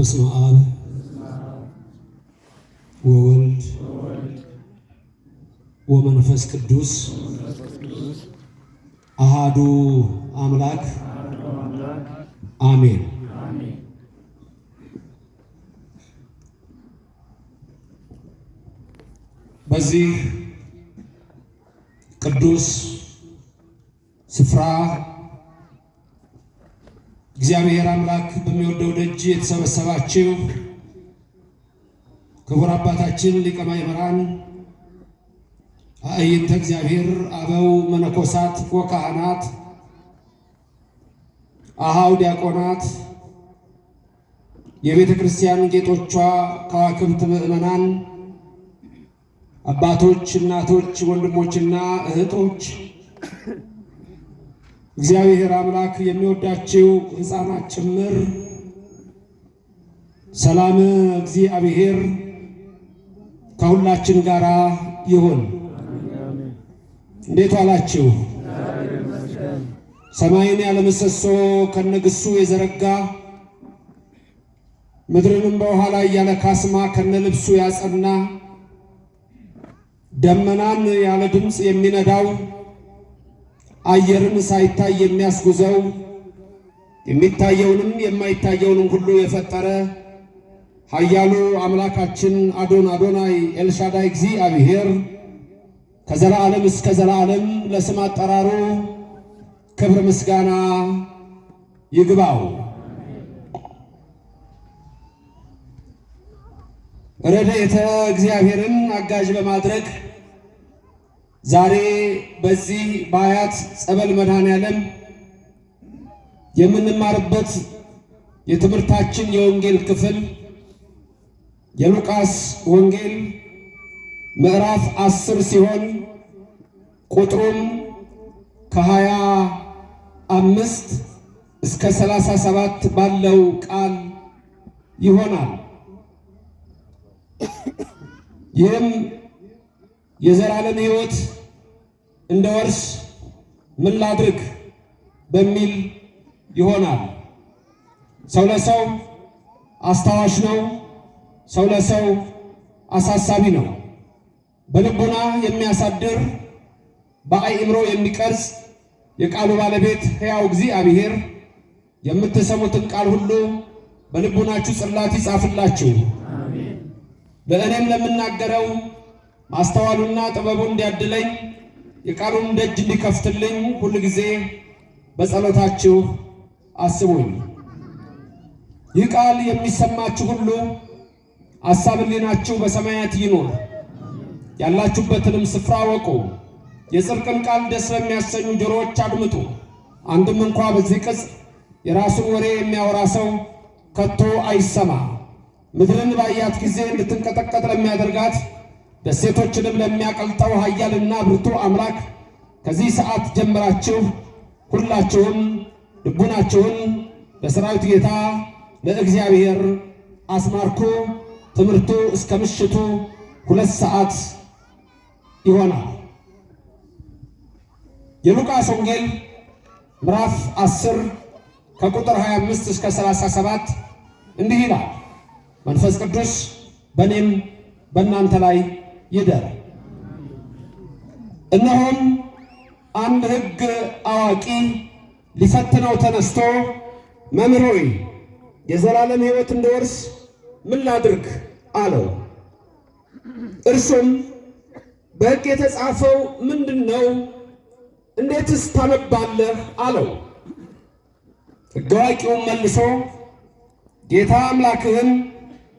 በስመ አብ ወወልድ ወመንፈስ ቅዱስ አሃዱ አምላክ አሜን። በዚህ ቅዱስ ስፍራ እግዚአብሔር አምላክ በሚወደው ደጅ የተሰበሰባችሁ ክቡር አባታችን ሊቀ ማእምራን አዕይንተ እግዚአብሔር አበው መነኮሳት ወካህናት፣ አሃው ዲያቆናት፣ የቤተ ክርስቲያን ጌጦቿ ከዋክብት ምእመናን፣ አባቶች፣ እናቶች፣ ወንድሞችና እህቶች፣ እግዚአብሔር አምላክ የሚወዳችሁ ሕፃናት ጭምር ሰላም እግዚአብሔር ከሁላችን ጋር ይሁን። እንዴት ዋላችሁ? ሰማይን ያለ ምሰሶ ከነግሱ የዘረጋ ምድርንም በውሃ ላይ ያለ ካስማ ከነልብሱ ያጸና ደመናን ያለ ድምፅ የሚነዳው አየርን ሳይታይ የሚያስጉዘው የሚታየውንም የማይታየውንም ሁሉ የፈጠረ ኃያሉ አምላካችን አዶናይ ኤልሻዳይ እግዚአብሔር ከዘላለም እስከ ዘላለም ለስም አጠራሩ ክብር ምስጋና ይግባው። ረድኤተ እግዚአብሔርን አጋዥ በማድረግ ዛሬ በዚህ በአያት ጸበል መድኃኔዓለም የምንማርበት የትምህርታችን የወንጌል ክፍል የሉቃስ ወንጌል ምዕራፍ 10 ሲሆን ቁጥሩም ከ25 እስከ 37 ባለው ቃል ይሆናል። ይህም የዘላለም ሕይወት እንደወርስ ምን ላድርግ በሚል ይሆናል። ሰው ለሰው አስታዋሽ ነው። ሰው ለሰው አሳሳቢ ነው። በልቡና የሚያሳድር በአእምሮ የሚቀርጽ የቃሉ ባለቤት ሕያው እግዚአብሔር የምትሰሙትን ቃል ሁሉ በልቡናችሁ ጽላት ይጻፍላችሁ። ለእኔም ለምናገረው ማስተዋሉና ጥበቡ እንዲያድለኝ የቃሉን ደጅ እንዲከፍትልኝ ሁል ጊዜ በጸሎታችሁ አስቡኝ። ይህ ቃል የሚሰማችሁ ሁሉ ሐሳብ ሕሊናችሁ በሰማያት ይኑር። ያላችሁበትንም ስፍራ ወቁ። የጽድቅን ቃል ደስ በሚያሰኙ ጆሮዎች አድምጡ። አንድም እንኳ በዚህ ቅጽ የራሱን ወሬ የሚያወራ ሰው ከቶ አይሰማ። ምድርን ባያት ጊዜ እንድትንቀጠቀጥ ለሚያደርጋት ደሴቶችንም ለሚያቀልጠው ኃያልና ብርቱ አምላክ ከዚህ ሰዓት ጀምራችሁ ሁላችሁም ልቡናችሁን ለሠራዊት ጌታ ለእግዚአብሔር አስማርኩ። ትምህርቱ እስከ ምሽቱ 2 ሰዓት ይሆናል። የሉቃስ ወንጌል ምዕራፍ 10 ከቁጥር 25 እስከ 37 እንዲህ ይላል። መንፈስ ቅዱስ በእኔም በእናንተ ላይ ይደር። እነሆም አንድ ሕግ አዋቂ ሊፈትነው ተነስቶ መምህር ሆይ የዘላለም ሕይወት እንድወርስ ምን ላድርግ አለው። እርሱም በሕግ የተጻፈው ምንድን ነው? እንዴትስ ታነባለህ አለው። ሕግ አዋቂውም መልሶ ጌታ አምላክህን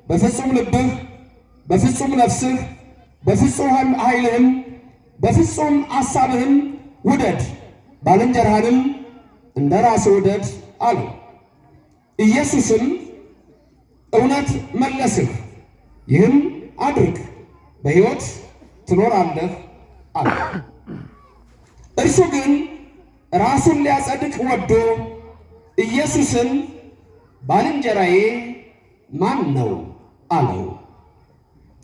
በፍጹም ልብህ፣ በፍጹም ነፍስህ፣ በፍጹም ኃይልህም፣ በፍጹም አሳብህም ውደድ፣ ባልንጀራህንም እንደ ራስህ ውደድ አለው። ኢየሱስም እውነት መለስህ፣ ይህም አድርግ በሕይወት ትኖራለህ አለ። እርሱ ግን ራሱን ሊያጸድቅ ወዶ ኢየሱስን ባልንጀራዬ ማን ነው አለው።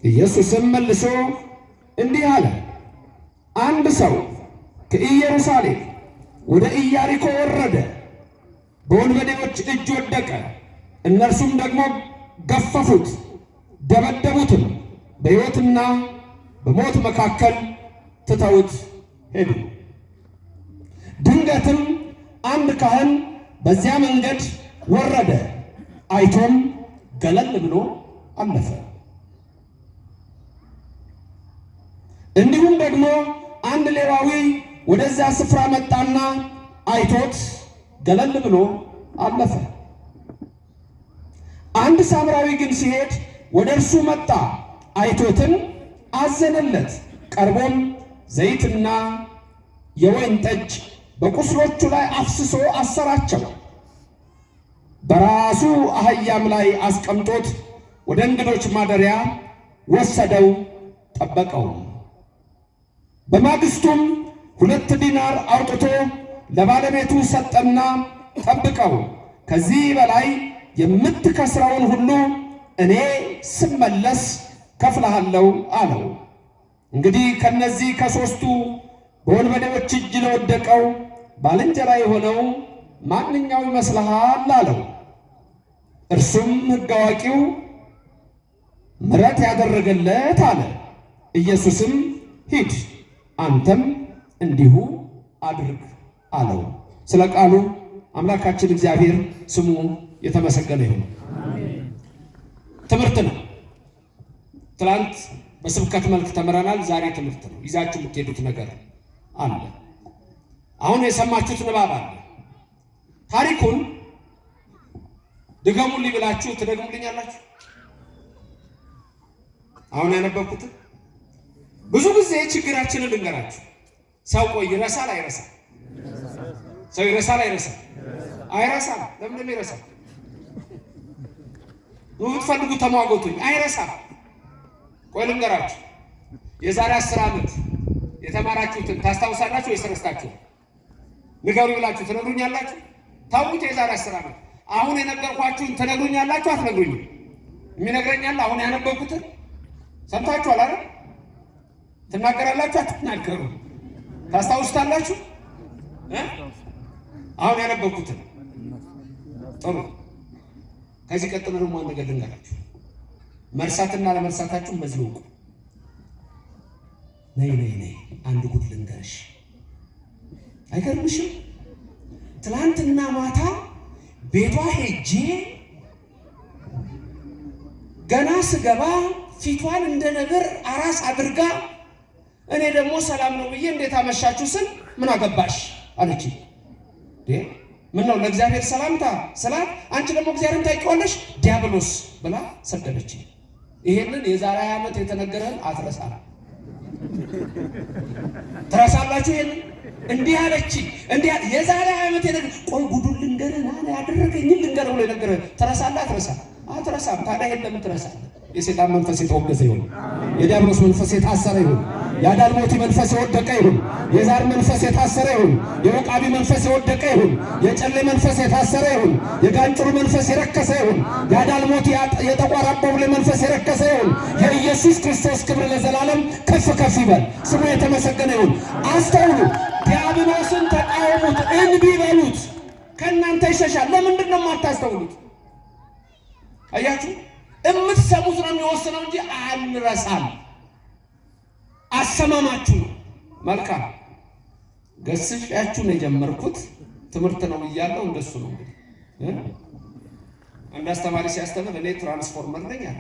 ኢየሱስም መልሶ እንዲህ አለ፣ አንድ ሰው ከኢየሩሳሌም ወደ ኢያሪኮ ወረደ፣ በወንበዴዎች እጅ ወደቀ። እነርሱም ደግሞ ገፈፉት፣ ደበደቡትም፣ በሕይወትና በሞት መካከል ትተውት ሄዱ። ድንገትም አንድ ካህን በዚያ መንገድ ወረደ፣ አይቶም ገለል ብሎ አለፈ። እንዲሁም ደግሞ አንድ ሌዋዊ ወደዚያ ስፍራ መጣና አይቶት ገለል ብሎ አለፈ። አንድ ሳምራዊ ግን ሲሄድ ወደ እርሱ መጣ፣ አይቶትም አዘነለት። ቀርቦም ዘይትና የወይን ጠጅ በቁስሎቹ ላይ አፍስሶ አሰራቸው። በራሱ አህያም ላይ አስቀምጦት ወደ እንግዶች ማደሪያ ወሰደው፣ ጠበቀው። በማግስቱም 2 ዲናር አውጥቶ ለባለቤቱ ሰጠና ጠብቀው፣ ከዚህ በላይ የምትከስረውን ሁሉ እኔ ስመለስ ከፍልሃለሁ አለው። እንግዲህ ከነዚህ ከሦስቱ በወንበዴዎች እጅ ለወደቀው ባልንጀራ የሆነው ማንኛው ይመስልሃል አለው። እርሱም ሕግ አዋቂው ምሕረት ያደረገለት አለ። ኢየሱስም ሂድ አንተም እንዲሁ አድርግ አለው። ስለ ቃሉ አምላካችን እግዚአብሔር ስሙ የተመሰገነ ይሁን። ትምህርት ነው። ትላንት በስብከት መልክ ተምረናል። ዛሬ ትምህርት ነው። ይዛችሁ የምትሄዱት ነገር አለ። አሁን የሰማችሁት ንባብ አለ። ታሪኩን ድገሙልኝ ብላችሁ ትደግሙልኛላችሁ? አሁን ያነበብኩት ብዙ ጊዜ ችግራችንን ልንገራችሁ። ሰው ቆይ ይረሳል አይረሳም? ሰው ይረሳል አይረሳም? አይረሳም። ለምን ይረሳል? የምትፈልጉ ተሟገቱኝ። አይረሳም። ቆይ ልንገራችሁ። የዛሬ 10 ዓመት የተማራችሁትን ታስታውሳላችሁ ወይስ ረስታችሁ? ንገሩ ብላችሁ ትነግሩኛላችሁ? ታውቁት? የዛሬ 10 ዓመት አሁን የነገርኳችሁን ትነግሩኛላችሁ? አትነግሩኝም? የሚነግረኛል አሁን ያነበብኩትን ሰምታችኋል አይደል? ትናገራላችሁ? አትናገሩ? ታስታውስታላችሁ? አሁን ያነበብኩትን ጥሩ። ከዚህ ቀጥሎ ደግሞ አንድ ነገር ልንገራችሁ። መርሳትና ለመርሳታችሁን በዚህ ወቁ። ነይ አንድ ጉድ ልንገርሽ። አይገርምሽም? ትላንትና ማታ ቤቷ ሄጄ ገና ስገባ ፊቷን እንደ ነገር አራስ አድርጋ እኔ ደግሞ ሰላም ነው ብዬ እንዴት አመሻችሁ ስል ምን አገባሽ አለች። ምን ነው ለእግዚአብሔር ሰላምታ ስላት አንቺ ደግሞ እግዚአብሔርን ታውቂዋለሽ ዲያብሎስ ብላ ሰደበች። ይሄንን የዛሬ ዓመት የተነገረን አትረሳም። ትረሳላችሁ? ይሄንን እንዲህ አለች እንዲህ የዛሬ ዓመት የተነገረ ቆይ ጉዱን ልንገርህ አለ ያደረገኝን ልንገርህ ብሎ የነገረህ ትረሳለህ? አትረሳም። ታዲያ ይሄን ለምን ትረሳለህ? የሰይጣን መንፈስ የተወገዘ ይሁን። የዲያብሎስ መንፈስ የታሰረ ይሁን። የአዳልሞቲ መንፈስ የወደቀ ይሁን። የዛር መንፈስ የታሰረ ይሁን። የወቃቢ መንፈስ የወደቀ ይሁን። የጨሌ መንፈስ የታሰረ ይሁን። የጋንጭሩ መንፈስ የረከሰ ይሁን። የአዳልሞቲ የጠቋር አቦብሌ መንፈስ የረከሰ ይሁን። የኢየሱስ ክርስቶስ ክብር ለዘላለም ከፍ ከፍ ይበል። ስሙ የተመሰገነ ይሁን። አስተውሉ። ዲያብሎስን ተቃወሙት፣ እንቢ በሉት፣ ከእናንተ ይሸሻል። ለምንድን ነው የማታስተውሉት? አያችሁ፣ የምትሰሙት ነው የሚወስነው እንጂ አንረሳም። አሰማማችሁ ነው። መልካም ገስጫችሁን የጀመርኩት ትምህርት ነው እያለው እንደሱ ነው። እንግዲህ አንድ አስተማሪ ሲያስተምር እኔ ትራንስፎርመር ነኝ አለ።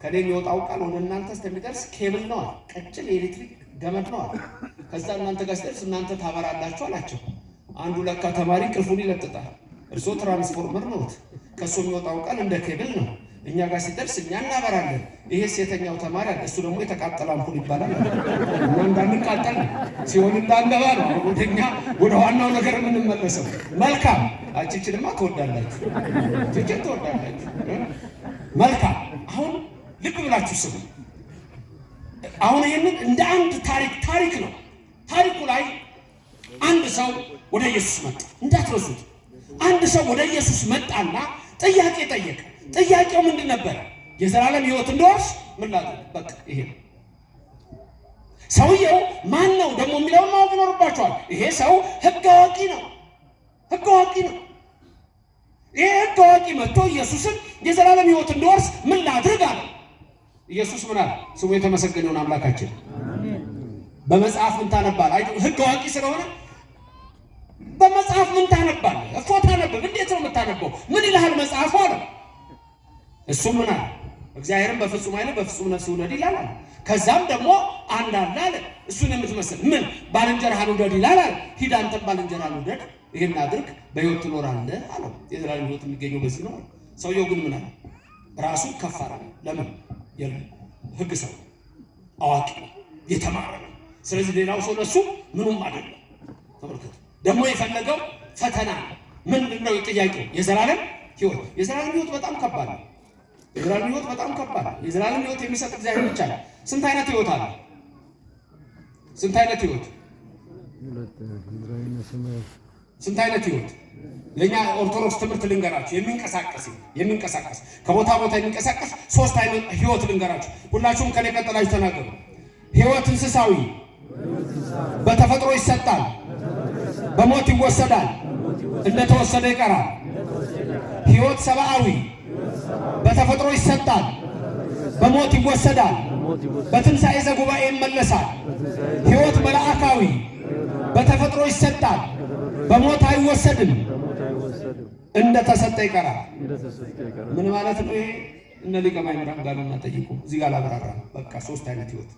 ከኔ የሚወጣው ቃል ወደ እናንተ እስከሚደርስ ኬብል ነው አለ። ቀጭን የኤሌክትሪክ ገመድ ነው አለ። ከዛ እናንተ ጋር ሲደርስ እናንተ ታበራላችሁ አላቸው። አንዱ ለካ ተማሪ ቅልፉን ይለጥጣል። እርሶ ትራንስፎርመር ነው፣ ከሱ የሚወጣው ቃል እንደ ኬብል ነው። እኛ ጋር ሲደርስ እኛ እናበራለን። ይሄስ የተኛው ተማሪ አለ፣ እሱ ደግሞ የተቃጠለ አምፖል ይባላል። እና እንዳንቃጠል ሲሆን እንዳንገባ ነው ወደኛ ወደ ዋናው ነገር የምንመለሰው። መልካም አቺችልማ ትወዳላችሁ፣ ትችል ትወዳላችሁ። መልካም አሁን ልብ ብላችሁ ስሙ። አሁን ይህንን እንደ አንድ ታሪክ ነው። ታሪኩ ላይ አንድ ሰው ወደ ኢየሱስ መጣ። እንዳትረሱት። አንድ ሰው ወደ ኢየሱስ መጣና ጥያቄ ጠየቀ። ጥያቄው ምንድን ነበረ? የዘላለም ሕይወት እንድወርስ ምን ላድርግ? በቃ ይሄ ነው። ሰውየው ማን ነው ደግሞ የሚለውን ማወቅ ይኖርባቸዋል። ይሄ ሰው ሕግ አዋቂ ነው። ሕግ አዋቂ ነው። ይሄ ሕግ አዋቂ መጥቶ ኢየሱስን የዘላለም ሕይወት እንዲወርስ ምን ላድርግ አለ። ኢየሱስ ምን አለ? ስሙ የተመሰገነውን አምላካችን በመጽሐፍ ምን ታነባለህ? ሕግ አዋቂ ስለሆነ በመጽሐፍ ምን ታነባለህ? እፎ ታነብብ። እንዴት ነው የምታነበው? ምን ይልሃል መጽሐፉ አለ። እሱ ምን አለ? እግዚአብሔርን በፍጹም ኃይል በፍጹም ነፍስ ውደድ ይላል አለ። ከዛም ደግሞ አንድ አለ አለ እሱን የምትመስል ምን ባልንጀራህን ውደድ ይላል አለ። ሂድ አንተም ባልንጀራህን ውደድ፣ ይሄን አድርግ፣ በሕይወት ትኖራለህ አለ። የዘላለም ሕይወት የሚገኘው በዚህ ነው። ሰውየው ግን ምን አለ? ራሱን ከፍ አደረገ። ለምን? ሕግ ሰው አዋቂ የተማረ ነው። ስለዚህ ሌላው ሰው ለሱ ምኑም አይደለም። ተመልከቱ። ደግሞ የፈለገው ፈተና ምንድን ነው? ጥያቄው የዘላለም ሕይወት። የዘላለም ሕይወት በጣም ከባድ ነው። የዘላለም ሕይወት በጣም ከባድ ነው። የዘላለም ሕይወት የሚሰጥ እግዚአብሔር ብቻ ነው። ስንት አይነት ሕይወት አለ? ስንት አይነት ሕይወት? ስንት አይነት ሕይወት? የኛ ኦርቶዶክስ ትምህርት ልንገራችሁ። የሚንቀሳቀስ ከቦታ ቦታ የሚንቀሳቀስ ሶስት አይነት ሕይወት ልንገራችሁ። ሁላችሁም ከኔ ቀጥላችሁ ተናገሩ። ሕይወት እንስሳዊ በተፈጥሮ ይሰጣል፣ በሞት ይወሰዳል፣ እንደተወሰደ ይቀራል። ሕይወት ሰብአዊ በተፈጥሮ ይሰጣል፣ በሞት ይወሰዳል፣ በትንሣኤ ዘጉባኤ ይመለሳል። ሕይወት መልአካዊ በተፈጥሮ ይሰጣል፣ በሞት አይወሰድም፣ እንደተሰጠ ይቀራል። ምን ማለት ነው ይሄ? እነ ሊቀ ማእምራን ጋርና ጠይቁ። እዚህ ጋር ላብራራ። በቃ ሶስት አይነት ሕይወት።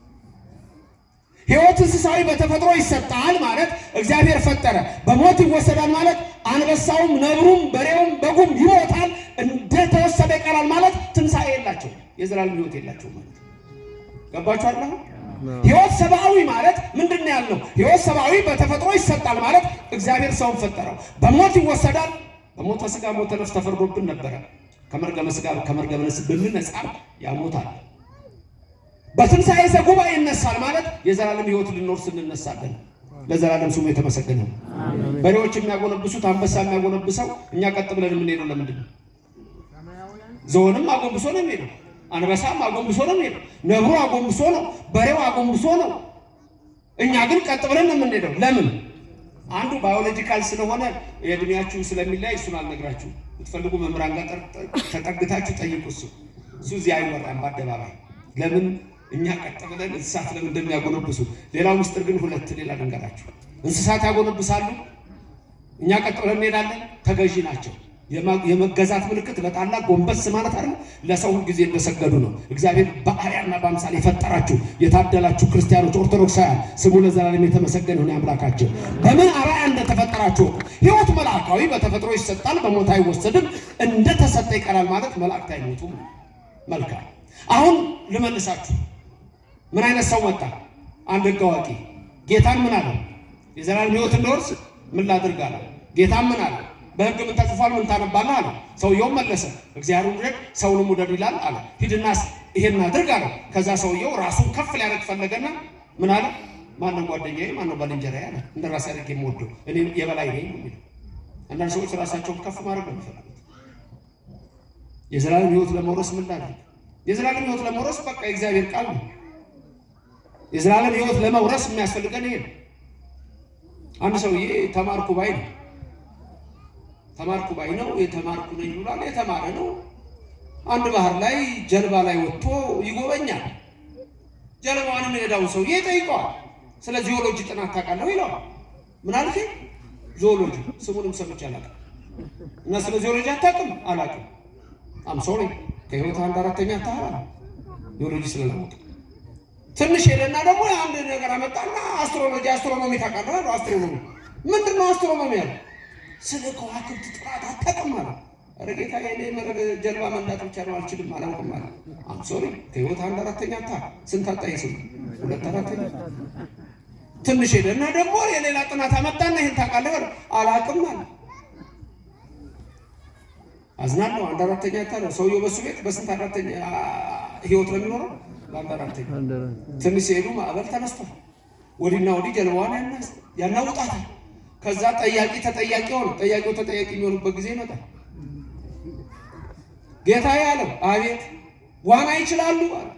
ሕይወት እንስሳዊ በተፈጥሮ ይሰጣል ማለት እግዚአብሔር ፈጠረ። በሞት ይወሰዳል ማለት አንበሳውም፣ ነብሩም፣ በሬውም፣ በጉም ይሞታል፣ እንደተወሰደ ይቀራል ማለት ትንሣኤ የላቸው፣ የዘላለም ሕይወት የላቸው ማለት ነው። ገባችሁ አይደል? ሕይወት ሰብአዊ ማለት ምንድን ነው ያልነው? ሕይወት ሰብአዊ በተፈጥሮ ይሰጣል ማለት እግዚአብሔር ሰውን ፈጠረው። በሞት ይወሰዳል። በሞተ ሥጋ ሞተ ነፍስ ተፈርዶብን ነበረ። ከመርገመ ሥጋ ከመርገመ ነፍስ ብንነጻ ያሞታል። በትንሣኤ ዘጉባኤ ይነሳል ማለት የዘላለም ሕይወት ልንኖር እንነሳለን። ለዘላለም ስሙ የተመሰገነ ነው። በሬዎች የሚያጎነብሱት አንበሳ የሚያጎነብሰው እኛ ቀጥ ብለን የምንሄደው ለምንድን ነው? ዝሆንም አጎንብሶ ነው የሚሄደው። አንበሳም አጎንብሶ ነው የሚሄደው። ነብሩ አጎንብሶ ነው። በሬው አጎንብሶ ነው። እኛ ግን ቀጥ ብለን ነው የምንሄደው። ለምን? አንዱ ባዮሎጂካል ስለሆነ የእድሜያችሁ ስለሚለያይ እሱን አልነግራችሁ። የምትፈልጉ መምህራን ጋር ተጠግታችሁ ጠይቁ። እሱ እዚህ አይወራም በአደባባይ። ለምን እኛ ቀጥ ብለን እንስሳት ለምን እንደሚያጎነብሱ። ሌላው ምስጢር ግን ሁለት ሌላ ልንገራችሁ። እንስሳት ያጎነብሳሉ፣ እኛ ቀጥ ብለን እንሄዳለን። ተገዢ ናቸው። የመገዛት ምልክት በጣላ ጎንበስ ማለት አይደል? ለሰው ሁሉ ጊዜ እንደሰገዱ ነው። እግዚአብሔር በአርአያና በአምሳል የፈጠራችሁ የታደላችሁ ክርስቲያኖች ኦርቶዶክሳውያን ስሙ ለዘላለም የተመሰገነ ይሁን አምላካችን። በምን አርአያ እንደተፈጠራችሁ። ሕይወት መልአካዊ በተፈጥሮ ይሰጣል፣ በሞት አይወሰድም፣ እንደተሰጠ ይቀራል ማለት መላእክት አይሞቱም። መልካም። አሁን ልመልሳችሁ። ምን አይነት ሰው መጣ? አንድ ሕግ አዋቂ ጌታን ምን አለው? የዘላለም ሕይወት እንድወርስ ምን ላድርግ አለ። ጌታን ምን አለ? በሕግ ምን ተጽፏል? ምን ታነባለህ አለ። ሰውየውም መለሰ እግዚአብሔርን ውደድ ሰውንም ውደድ ይላል አለ። ሂድና ይሄን አድርግ አለ። ከዛ ሰውየው ራሱን ከፍ ሊያደርግ ፈለገና ምን አለ? ማነው ጓደኛዬ? ማነው ባልንጀራዬ አለ። እንደ ራሴ አድርጌ የምወደው እኔ የበላይ ነኝ ነው የሚለው። አንዳንድ ሰዎች ራሳቸውን ከፍ ማድረግ ነው የሚፈልጉት። የዘላለም ሕይወት ለመውረስ ምን ላድርግ? የዘላለም ሕይወት ለመውረስ በቃ የእግዚአብሔር ቃል ነው። የዘላለም ሕይወት ለመውረስ የሚያስፈልገን ይሄ ነው። አንድ ሰውዬ ተማርኩ ባይ ነው። ተማርኩ ባይ ነው። የተማርኩ ነኝ ብሏል። የተማረ ነው። አንድ ባህር ላይ ጀልባ ላይ ወጥቶ ይጎበኛል። ጀልባዋን የሚነዳውን ሰውዬ ይጠይቀዋል። ስለ ጂኦሎጂ ጥናት ታውቃለህ ይለዋል። ምን አልከኝ? ጂኦሎጂ ስሙንም ሰምቼ አላውቅም። እና ስለ ጂኦሎጂ አታውቅም? አላውቅም። አም ሶሪ ከህይወት አንድ አራተኛ ታህራ ጂኦሎጂ ስለላውቅ ትንሽ ሄደና ደግሞ አንድ ነገር አመጣና አስትሮኖሚ ታውቃለህ? አስትሮኖሚ ምንድነው? አስትሮኖሚ ያለ ስለ ከዋክብት ጥናት አታውቅም አለ። ኧረ ጌታዬ እኔ ጀልባ መንዳት ብቻ ነው አልችልም አላውቅም አለ። አም ሶሪ ከህይወት አንድ አራተኛ ስንት አጣ? ይስም ሁለት አራተኛ። ትንሽ ሄደና ደግሞ የሌላ ጥናት አመጣና ይሄን ታውቃለህ? አላውቅም አለ። አዝናለሁ። አንድ አራተኛ ነው ሰውየው። በሱ ቤት በስንት አራተኛ ህይወት ነው የሚኖረው? በአንድ አራተኛ። ትንሽ ሲሄዱ ማዕበል ተነስቷል። ወዲና ወዲህ ጀልባዋን ያናውጣታል። ከዛ ጠያቂ ተጠያቂ ሆነ። ጠያቂው ተጠያቂ የሚሆኑበት ጊዜ ይመጣል። ጌታዬ አለው። አቤት። ዋና ይችላሉ አለ።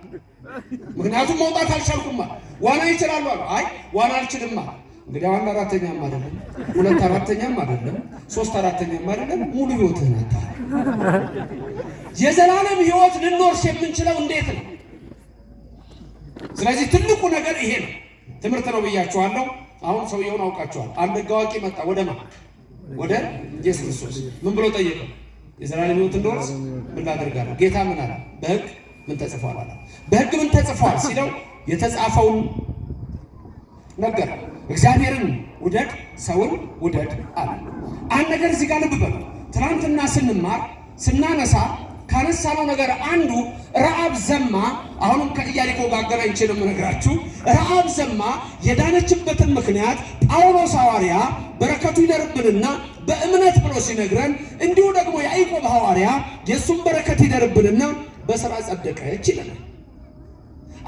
ምክንያቱም መውጣት አልቻልኩም አለ። ዋና ይችላሉ አለ። አይ ዋና አልችልም አለ። እንግዲህ 1/4ኛም አይደለም 2/4ኛም አይደለም 3/4ኛም አይደለም ሙሉ ህይወትህን አታል። የዘላለም ህይወት ልንኖርሽ የምንችለው እንዴት ነው? ስለዚህ ትልቁ ነገር ይሄ ነው። ትምህርት ነው ብያችኋለሁ። አሁን ሰውየውን አውቃችኋል። አንድ ሕግ አዋቂ መጣ ወደ ኢየሱስ ክርስቶስ ምን ብሎ ጠየቀው? የዘላለም ህይወት እንድወርስ ምን ላድርጋለሁ? ጌታ ምን አለ? በሕግ ምን ተጽፏል አለ። በሕግ ምን ተጽፏል ሲለው የተጻፈውን ነገር እግዚአብሔርን ውደድ ሰውን ውደድ አለ። አንድ ነገር እዚህ ጋር ልብ በሉ። ትናንትና ስንማር ስናነሳ ካነሳነው ነገር አንዱ ረዓብ ዘማ። አሁንም ከኢያሪኮ ጋር አገናኝቼ ነው የምነግራችሁ። ረዓብ ዘማ የዳነችበትን ምክንያት ጳውሎስ ሐዋርያ በረከቱ ይደርብንና በእምነት ብሎ ሲነግረን፣ እንዲሁ ደግሞ ያዕቆብ ሐዋርያ የእሱም በረከት ይደርብንና በሥራ ጸደቀች ይለናል።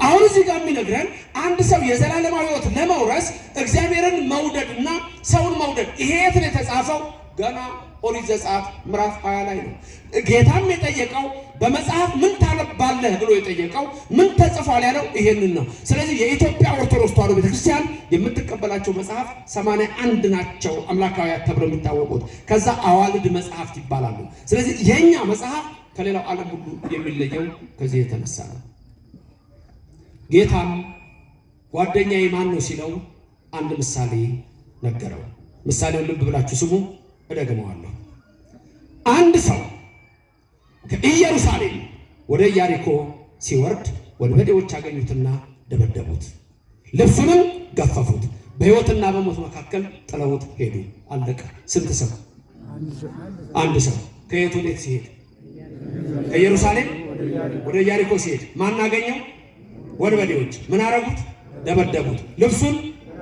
አሁን እዚህ ጋር የሚነግረን አንድ ሰው የዘላለማዊ ሕይወት ለመውረስ እግዚአብሔርን መውደድና ሰውን መውደድ። ይሄ የት ነው የተጻፈው? ገና ኦሪት ዘጸአት ምዕራፍ 20 ላይ ነው። ጌታም የጠየቀው በመጽሐፍ ምን ታነባለህ ብሎ የጠየቀው ምን ተጽፏል ያለው ይሄንን ነው። ስለዚህ የኢትዮጵያ ኦርቶዶክስ ተዋሕዶ ቤተክርስቲያን የምትቀበላቸው መጽሐፍ 81 ናቸው፣ አምላካውያን ተብለው የሚታወቁት። ከዛ አዋልድ መጽሐፍት ይባላሉ። ስለዚህ የኛ መጽሐፍ ከሌላው ዓለም ሁሉ የሚለየው ከዚህ የተነሳ ነው። ጌታም ጓደኛዬ ማን ነው ሲለው አንድ ምሳሌ ነገረው። ምሳሌውን ልብ ብላችሁ ስሙ፣ እደግመዋለሁ። አንድ ሰው ከኢየሩሳሌም ወደ ኢያሪኮ ሲወርድ ወንበዴዎች አገኙትና ደበደቡት፣ ልብሱንም ገፈፉት፣ በሕይወትና በሞት መካከል ጥለውት ሄዱ። አለቀ። ስንት ሰው? አንድ ሰው። ከየት ወዴት ሲሄድ? ከኢየሩሳሌም ወደ ኢያሪኮ ሲሄድ ማን አገኘው? ወንበዴዎች። ምን አረጉት? ደበደቡት፣ ልብሱን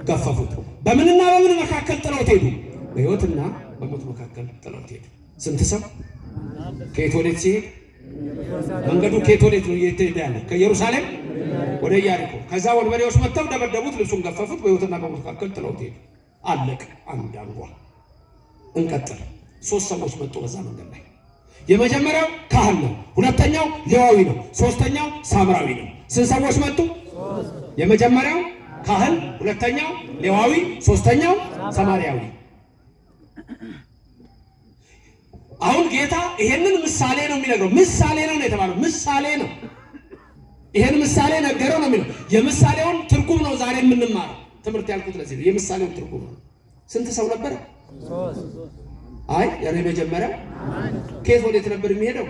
ገፈፉት፣ በምንና በምን መካከል ጥለውት ሄዱ? በሕይወትና በሞት መካከል ጥለውት ሄዱ። ስንት ሰው? ከየት ወዴት ሲሄድ? መንገዱ ከየት ወዴት ነው እየተሄደ ያለ? ከኢየሩሳሌም ወደ ኢያሪኮ። ከዛ ወንበዴዎች መጥተው ደበደቡት፣ ልብሱን ገፈፉት፣ በሕይወትና በሞት መካከል ጥለውት ሄዱ። አለቀ። አንድ አንጓ። እንቀጥል። 3 ሰዎች መጡ በዛ መንገድ ላይ። የመጀመሪያው ካህን ነው፣ ሁለተኛው ሌዋዊ ነው፣ ሶስተኛው ሳምራዊ ነው። ስንት ሰዎች መጡ? የመጀመሪያው ካህን፣ ሁለተኛው ሌዋዊ፣ ሶስተኛው ሰማርያዊ። አሁን ጌታ ይሄንን ምሳሌ ነው የሚነግረው። ምሳሌ ነው የተባለው፣ ምሳሌ ነው። ይሄን ምሳሌ ነገረው ነው የሚለው። የምሳሌውን ትርጉም ነው ዛሬ የምንማረው። ትምህርት ያልኩት ለዚህ ነው። የምሳሌውን ትርጉም ነው። ስንት ሰው ነበር? አይ ያኔ መጀመሪያው ከየት ወዴት ነበር የሚሄደው?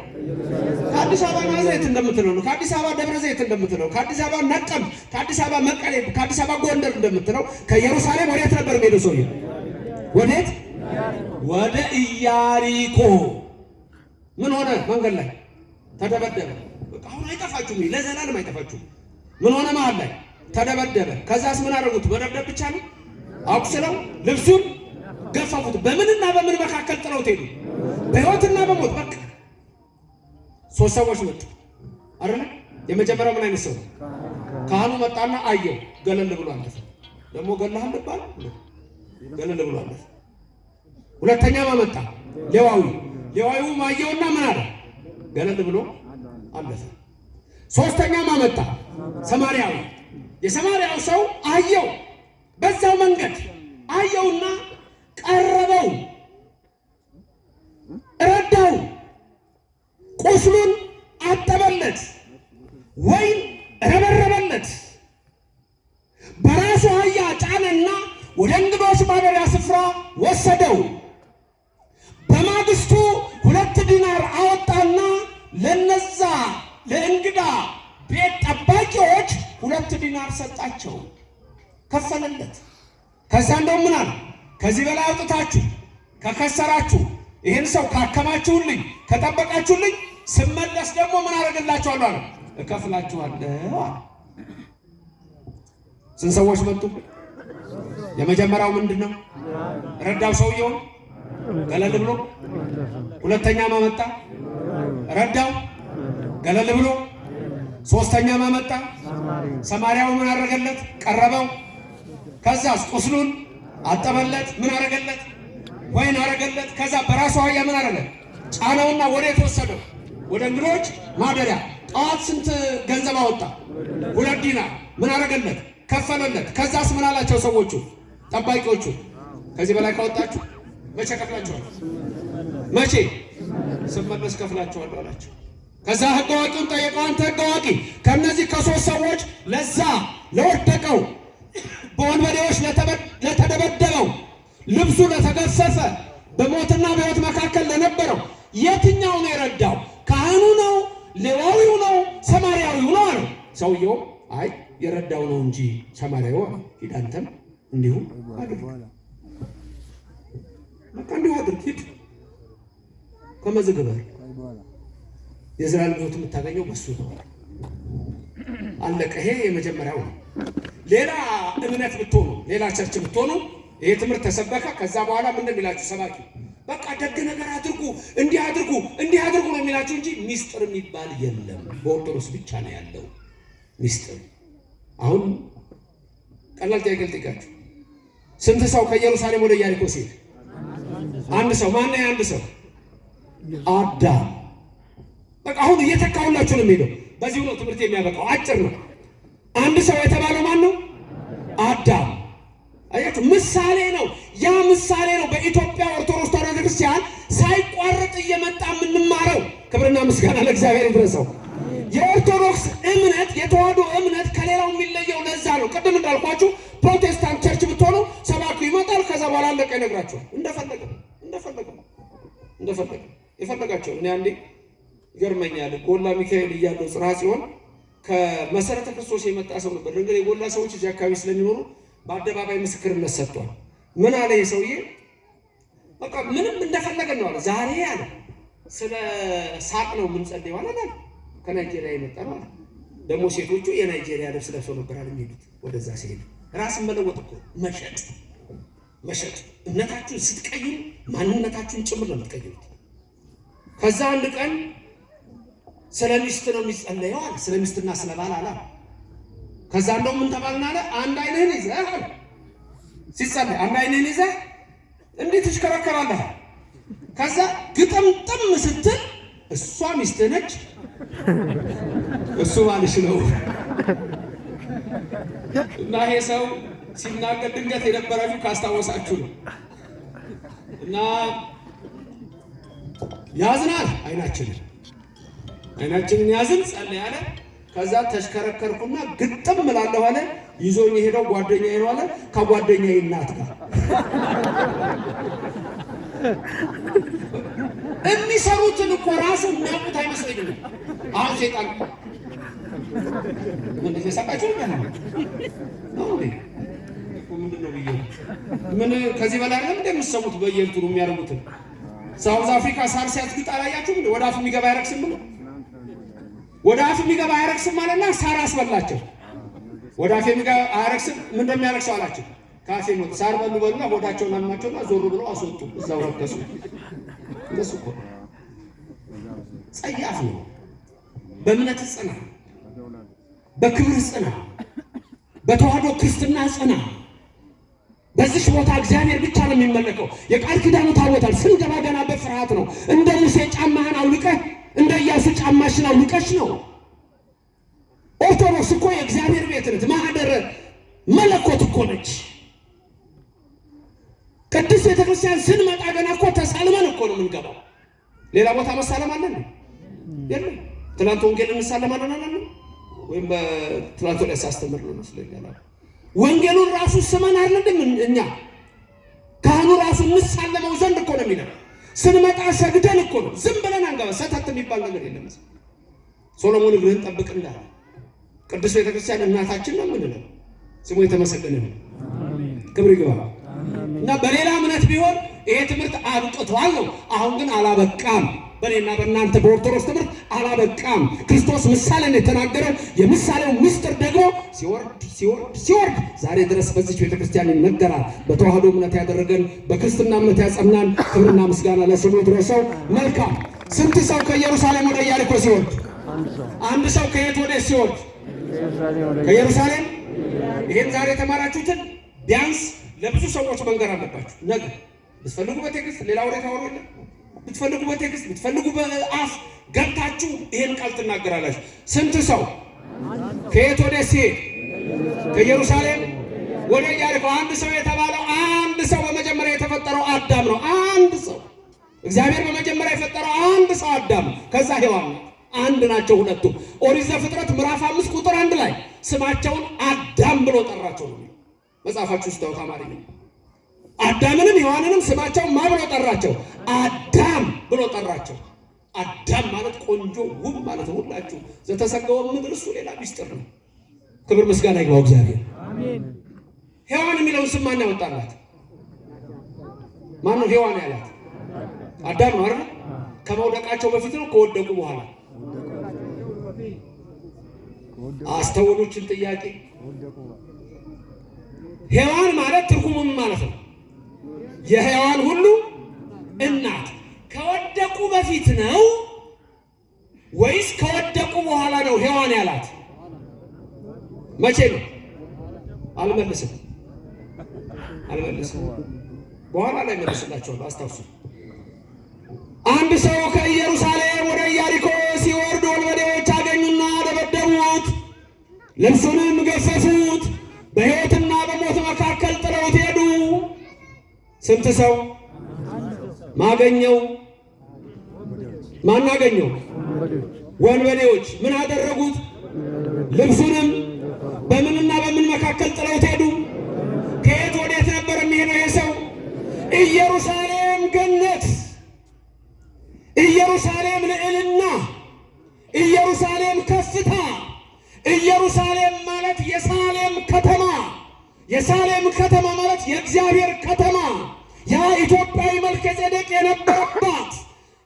ከአዲስ አበባ ናዝሬት እንደምትለው ነው። ከአዲስ አበባ ደብረ ዘይት እንደምትለው፣ ከአዲስ አበባ ነቀም፣ ከአዲስ አበባ መቀሌ፣ ከአዲስ አበባ ጎንደር እንደምትለው ከኢየሩሳሌም ወዴት ነበር የሚሄደው ሰውዬ? ወዴት? ወደ ኢያሪኮ። ምን ሆነ? መንገድ ላይ ተደበደበ። በቃ አሁን አይጠፋችሁም፣ ለዘላለም አይጠፋችሁም። ምን ሆነ? መሀል ላይ ተደበደበ። ከዛስ ምን አደረጉት? መደብደብ ብቻ ነው። አቁስለው ልብሱን ገፈፉት፣ በምንና በምን መካከል ጥለውት ሄዱ? በሕይወትና በሞት። በቃ 3 ሰዎች መጡ አይደል? የመጀመሪያው ምን አይነት ሰው? ካህኑ መጣና አየው፣ ገለል ብሎ አለፈ። ደግሞ ገለሃል ልባል ገለል ብሎ አለፈ። ሁለተኛው መጣ ሌዋዊ። ሌዋዊው አየውና ምን አለ? ገለል ብሎ አለፈ። ሶስተኛው መጣ ሰማርያዊ። የሰማርያው ሰው አየው፣ በዛው መንገድ አየውና ቀረበው፣ ረዳው፣ ቁስሉን አጠበለት፣ ወይን ረበረበለት፣ በራሱ አህያ ጫነና ወደ እንግዶች ማደሪያ ስፍራ ወሰደው። በማግስቱ 2 ዲናር አወጣና ለነዛ ለእንግዳ ቤት ጠባቂዎች 2 ዲናር ሰጣቸው፣ ከፈለለት። ከዛ እንደውም ምን አለ? ከዚህ በላይ አውጥታችሁ ከከሰራችሁ፣ ይህን ሰው ካከማችሁልኝ፣ ከጠበቃችሁልኝ፣ ስመለስ ደግሞ ምን አደርግላችኋለሁ አለ? እከፍላችኋለሁ አለ። ስንት ሰዎች መጡ? የመጀመሪያው ምንድነው? ረዳው ሰውየውን ገለል ብሎ። ሁለተኛ ማመጣ ረዳው ገለል ብሎ። ሶስተኛ ማመጣ ሰማርያው ምን አደረገለት? ቀረበው። ከዛስ ቁስሉን አጠበለት። ምን አደረገለት? ወይን አደረገለት። ከዛ በራሱ አህያ ምን አደረገ? ጫነውና ወዴት ወሰደው? ወደ እንግዶች ማደሪያ። ጠዋት ስንት ገንዘብ አወጣ? 2 ዲናር። ምን አደረገለት? ከፈለለት። ከዛስ ምን አላቸው ሰዎቹ? ጠባቂዎቹ ከዚህ በላይ ካወጣችሁ መቼ ከፍላችኋል? መቼ ስመለስ ከፍላችኋል አላቸው። ከዛ ሕግ አዋቂውን ጠየቀው። አንተ ሕግ አዋቂ ከእነዚህ ከሶስት ሰዎች ለዛ ለወደቀው በወንበዴዎች ለተደበደበው ልብሱ ለተገፈፈ በሞትና በሕይወት መካከል ለነበረው የትኛው ነው የረዳው? ካህኑ ነው? ሌዋዊው ነው? ሰማርያዊው ነው አለው። ሰውየው አይ የረዳው ነው እንጂ ሰማርያዊው ሂድ አንተም እንዲሁ አድርግ፣ በቃ እንዲሁ አድርግ፣ ሂድ ከመዝግበር የዘላለም ሕይወት የምታገኘው በሱ ነው። አለቀ። ይሄ የመጀመሪያው ነው። ሌላ እምነት ብትሆኑ፣ ሌላ ቸርች ብትሆኑ ይሄ ትምህርት ተሰበከ። ከዛ በኋላ ምንድን የሚላችሁ ሰባኪ በቃ ደግ ነገር አድርጉ፣ እንዲህ አድርጉ፣ እንዲህ አድርጉ ነው የሚላችሁ እንጂ ሚስጥር የሚባል የለም። በኦርቶዶክስ ብቻ ነው ያለው ሚስጥር። አሁን ቀላል ጥያቄ ልጠይቃችሁ። ስንት ሰው ከኢየሩሳሌም ወደ ኢያሪኮ ሲሄድ? አንድ ሰው። ማን ነው አንድ ሰው? አዳም። በቃ አሁን እየተካሁላችሁ ነው የሚሄደው። በዚሁ ነው ትምህርት የሚያበቃው። አጭር ነው። አንድ ሰው የተባለው ማን ነው? አዳም። አያችሁ፣ ምሳሌ ነው። ያ ምሳሌ ነው በኢትዮጵያ ኦርቶዶክስ ተዋሕዶ ክርስቲያን ሳይቋረጥ እየመጣ የምንማረው። ክብርና ምስጋና ለእግዚአብሔር ይድረሰው። የኦርቶዶክስ እምነት የተዋሕዶ እምነት ከሌላው የሚለየው ለዛ ነው። ቅድም እንዳልኳችሁ ፕሮቴስታንት ቸርች ብትሆኑ ሰባኪው ይመጣል፣ ከዛ በኋላ አለቀ ይነግራችኋል። እንደፈለገ የፈለጋቸው። እኔ አንዴ ይገርመኛል። ጎላ ሚካኤል እያለው ጽርሐ ጽዮን ከመሰረተ ክርስቶስ የመጣ ሰው ነበር። እንግዲህ የጎላ ሰዎች እዚህ አካባቢ ስለሚኖሩ በአደባባይ ምስክርነት ሰጥቷል። ምን አለ ይሄ ሰውዬ? በቃ ምንም እንደፈለገ ነው አለ። ዛሬ አለ ስለ ሳቅ ነው የምንጸልየው አለ። ከናይጄሪያ የመጣ ነው አለ። ደግሞ ሴቶቹ የናይጄሪያ ልብስ ለብሰው ነበር አለ የሚሄዱት ወደዛ ሲሄዱ። ራስን መለወጥ እኮ መሸጥ። እምነታችሁን ስትቀይሩ ማንነታችሁን ጭምር ነው የምትቀይሩት። ከዛ አንድ ቀን ስለ ሚስት ነው የሚጸለየው አለ። ስለ ሚስትና ስለ ባል አለ። ከዛ እንደው ምን ተባልን አለ። አንድ አይንህን ይዘህ አለ ሲጸለይ፣ አንድ አይንህን ይዘህ እንዴት ትሽከረከራለህ? ከዛ ግጥምጥም ስትል እሷ ሚስትህ ነች፣ እሱ ባልሽ ነው። እና ይሄ ሰው ሲናገር ድንገት የነበራችሁ ካስታወሳችሁ ነው። እና ያዝናል፣ አይናችንን ያዝን ጸለይ አለ። ከዛ ተሽከረከርኩና ግጥም እላለሁ አለ። ይዞኝ የሄደው ጓደኛዬ ነው አለ። ከጓደኛዬ እናት ጋር የሚሰሩትን እኮ ራሱ የሚያውቁት አይመስለኝም። አሁን ሴጣን ምን ተሰቃችሁ ነው ምንድነው ብዬ ምን ከዚህ በላይ አይደለም እንደምትሰሙት በየእንትኑ የሚያደርጉትን። ሳውዝ አፍሪካ ሳር ሲያስግጥ አላያችሁም? ወደ አፍ የሚገባ አይረክስም ነው። ወደ አፍ የሚገባ አይረክስም አለና ሳር አስበላቸው። ወደ አፍ የሚገባ አይረክስም ምን እንደሚያረክሰው አላቸው። ካፌ ነው ሳር በሉና ሆዳቸውን አልማቸውና ዞር ብለው አስወጡ። እዛው ረከሱ። እነሱ እኮ ጸያፍ ነው። በእምነት ጽና፣ በክብር ጽና፣ በተዋህዶ ክርስትና ጽና። በዚህ ቦታ እግዚአብሔር ብቻ ነው የሚመለከው። የቃል ኪዳኑ ታቦታል። ስንገባ ገና በፍርሃት ነው። እንደ ሙሴ ጫማህን አውልቀህ እንደ ኢያሱ ጫማሽን አውልቀሽ ነው። ኦርቶዶክስ እኮ የእግዚአብሔር ቤት ነች። ማህደረ መለኮት እኮ ነች። ቅድስት ቤተክርስቲያን ስንመጣ ገና እኮ ተሳልመን እኮ ነው የምንገባው። ሌላ ቦታ መሳለም አለን የለም። ትናንት ወንጌል እንሳለማለን አላለም ወይም ትናንት ላይ ሳስተምር ነው መስለኛል። ወንጌሉን ራሱ ስመን አይደለም እኛ ካህኑ ራሱ እንሳለመው ዘንድ እኮ ነው የሚለው። ስንመጣ ሰግደን እኮ ነው። ዝም ብለን አንገባ። ሰተት የሚባል ነገር የለም። ሶሎሞን እግርህን ጠብቅ እንዳለ ቅድስት ቤተክርስቲያን እናታችን ነው የምንለው። ስሙ የተመሰገነ ነው። ክብር ይግባ። እና በሌላ እምነት ቢሆን ይሄ ትምህርት አብቅቷል ነው። አሁን ግን አላበቃም። በእኔና በእናንተ በኦርቶዶክስ ትምህርት አላበቃም። ክርስቶስ ምሳሌን የተናገረው የምሳሌው ምስጢር ደግሞ ሲወርድ ዛሬ ድረስ በዚች ቤተክርስቲያን ይነገራል። በተዋህዶ እምነት ያደረገን በክርስትና እምነት ያጸናን ክብርና ምስጋና ለስሙ ይድረሰው። መልካም። ስንት ሰው ከኢየሩሳሌም ወደ ኢያሪኮ ሲወርድ? አንድ ሰው ከየት ወደ ሲወርድ? ከኢየሩሳሌም። ይሄን ዛሬ የተማራችሁትን ቢያንስ ለብዙ ሰዎች መንገር አለባችሁ። ነገ ብትፈልጉ በቴክስት ሌላ ወሬ ታወሩ የለ ብትፈልጉ በቴክስት ብትፈልጉ በአፍ ገብታችሁ ይሄን ቃል ትናገራላችሁ። ስንት ሰው ከየት ወደ ሲሄድ? ከኢየሩሳሌም ወደ ኢያሪኮ። አንድ ሰው የተባለው አንድ ሰው በመጀመሪያ የተፈጠረው አዳም ነው። አንድ ሰው እግዚአብሔር በመጀመሪያ የፈጠረው አንድ ሰው አዳም፣ ከዛ ሔዋን አንድ ናቸው ሁለቱ። ኦሪት ዘፍጥረት ምዕራፍ 5 ቁጥር 1 ላይ ስማቸውን አዳም ብሎ ጠራቸው ነው መጽሐፋችሁ ውስጥ ታውቃ አማርኛ። አዳምንም ሔዋንንም ስማቸውን ማ ብሎ ጠራቸው? አዳም ብሎ ጠራቸው። አዳም ማለት ቆንጆ ውብ ማለት ነው። ሁላችሁ ዘተሰገወ ምድር እሱ ሌላ ሚስጥር ነው። ክብር ምስጋና ይግባው እግዚአብሔር። አሜን። ሔዋን የሚለውን ስም ማን ያወጣላት? ማን ነው ሔዋን ያላት? አዳም ነው አይደል? ከመውደቃቸው በፊት ነው ከወደቁ በኋላ? አስተውሎችን ጥያቄ። ሔዋን ማለት ትርጉሙም ማለት ነው የሔዋን ሁሉ እናት። ከወደቁ በፊት ነው ወይስ ከወደቁ በኋላ ነው ሔዋን ያላት? መቼ ነው? አልመልስም። በኋላ ላይ መልስላችኋለሁ፣ አስታውሱ። አንድ ሰው ከኢየሩሳሌም ወደ ኢያሪኮ ሲወርድ ወንበዴዎች አገኙና ደበደቡት፣ ልብሱንም ገፈፉት፣ በሕይወትና በሞት መካከል ጥለውት ሄዱ። ስንት ሰው ማገኘው? ማናገኘው? ወንበዴዎች። ምን አደረጉት? ልብሱንም በምንና በምን መካከል ጥለውት ሄዱ? ከየት ወዴት ነበር የሚሄደው ይሄ ሰው? ኢየሩሳሌም ገነት፣ ኢየሩሳሌም ልዕልና፣ ኢየሩሳሌም ከፍታ። ኢየሩሳሌም ማለት የሳሌም ከተማ፣ የሳሌም ከተማ ማለት የእግዚአብሔር ከተማ፣ ያ ኢትዮጵያዊ መልከጼዴቅ የነበረባት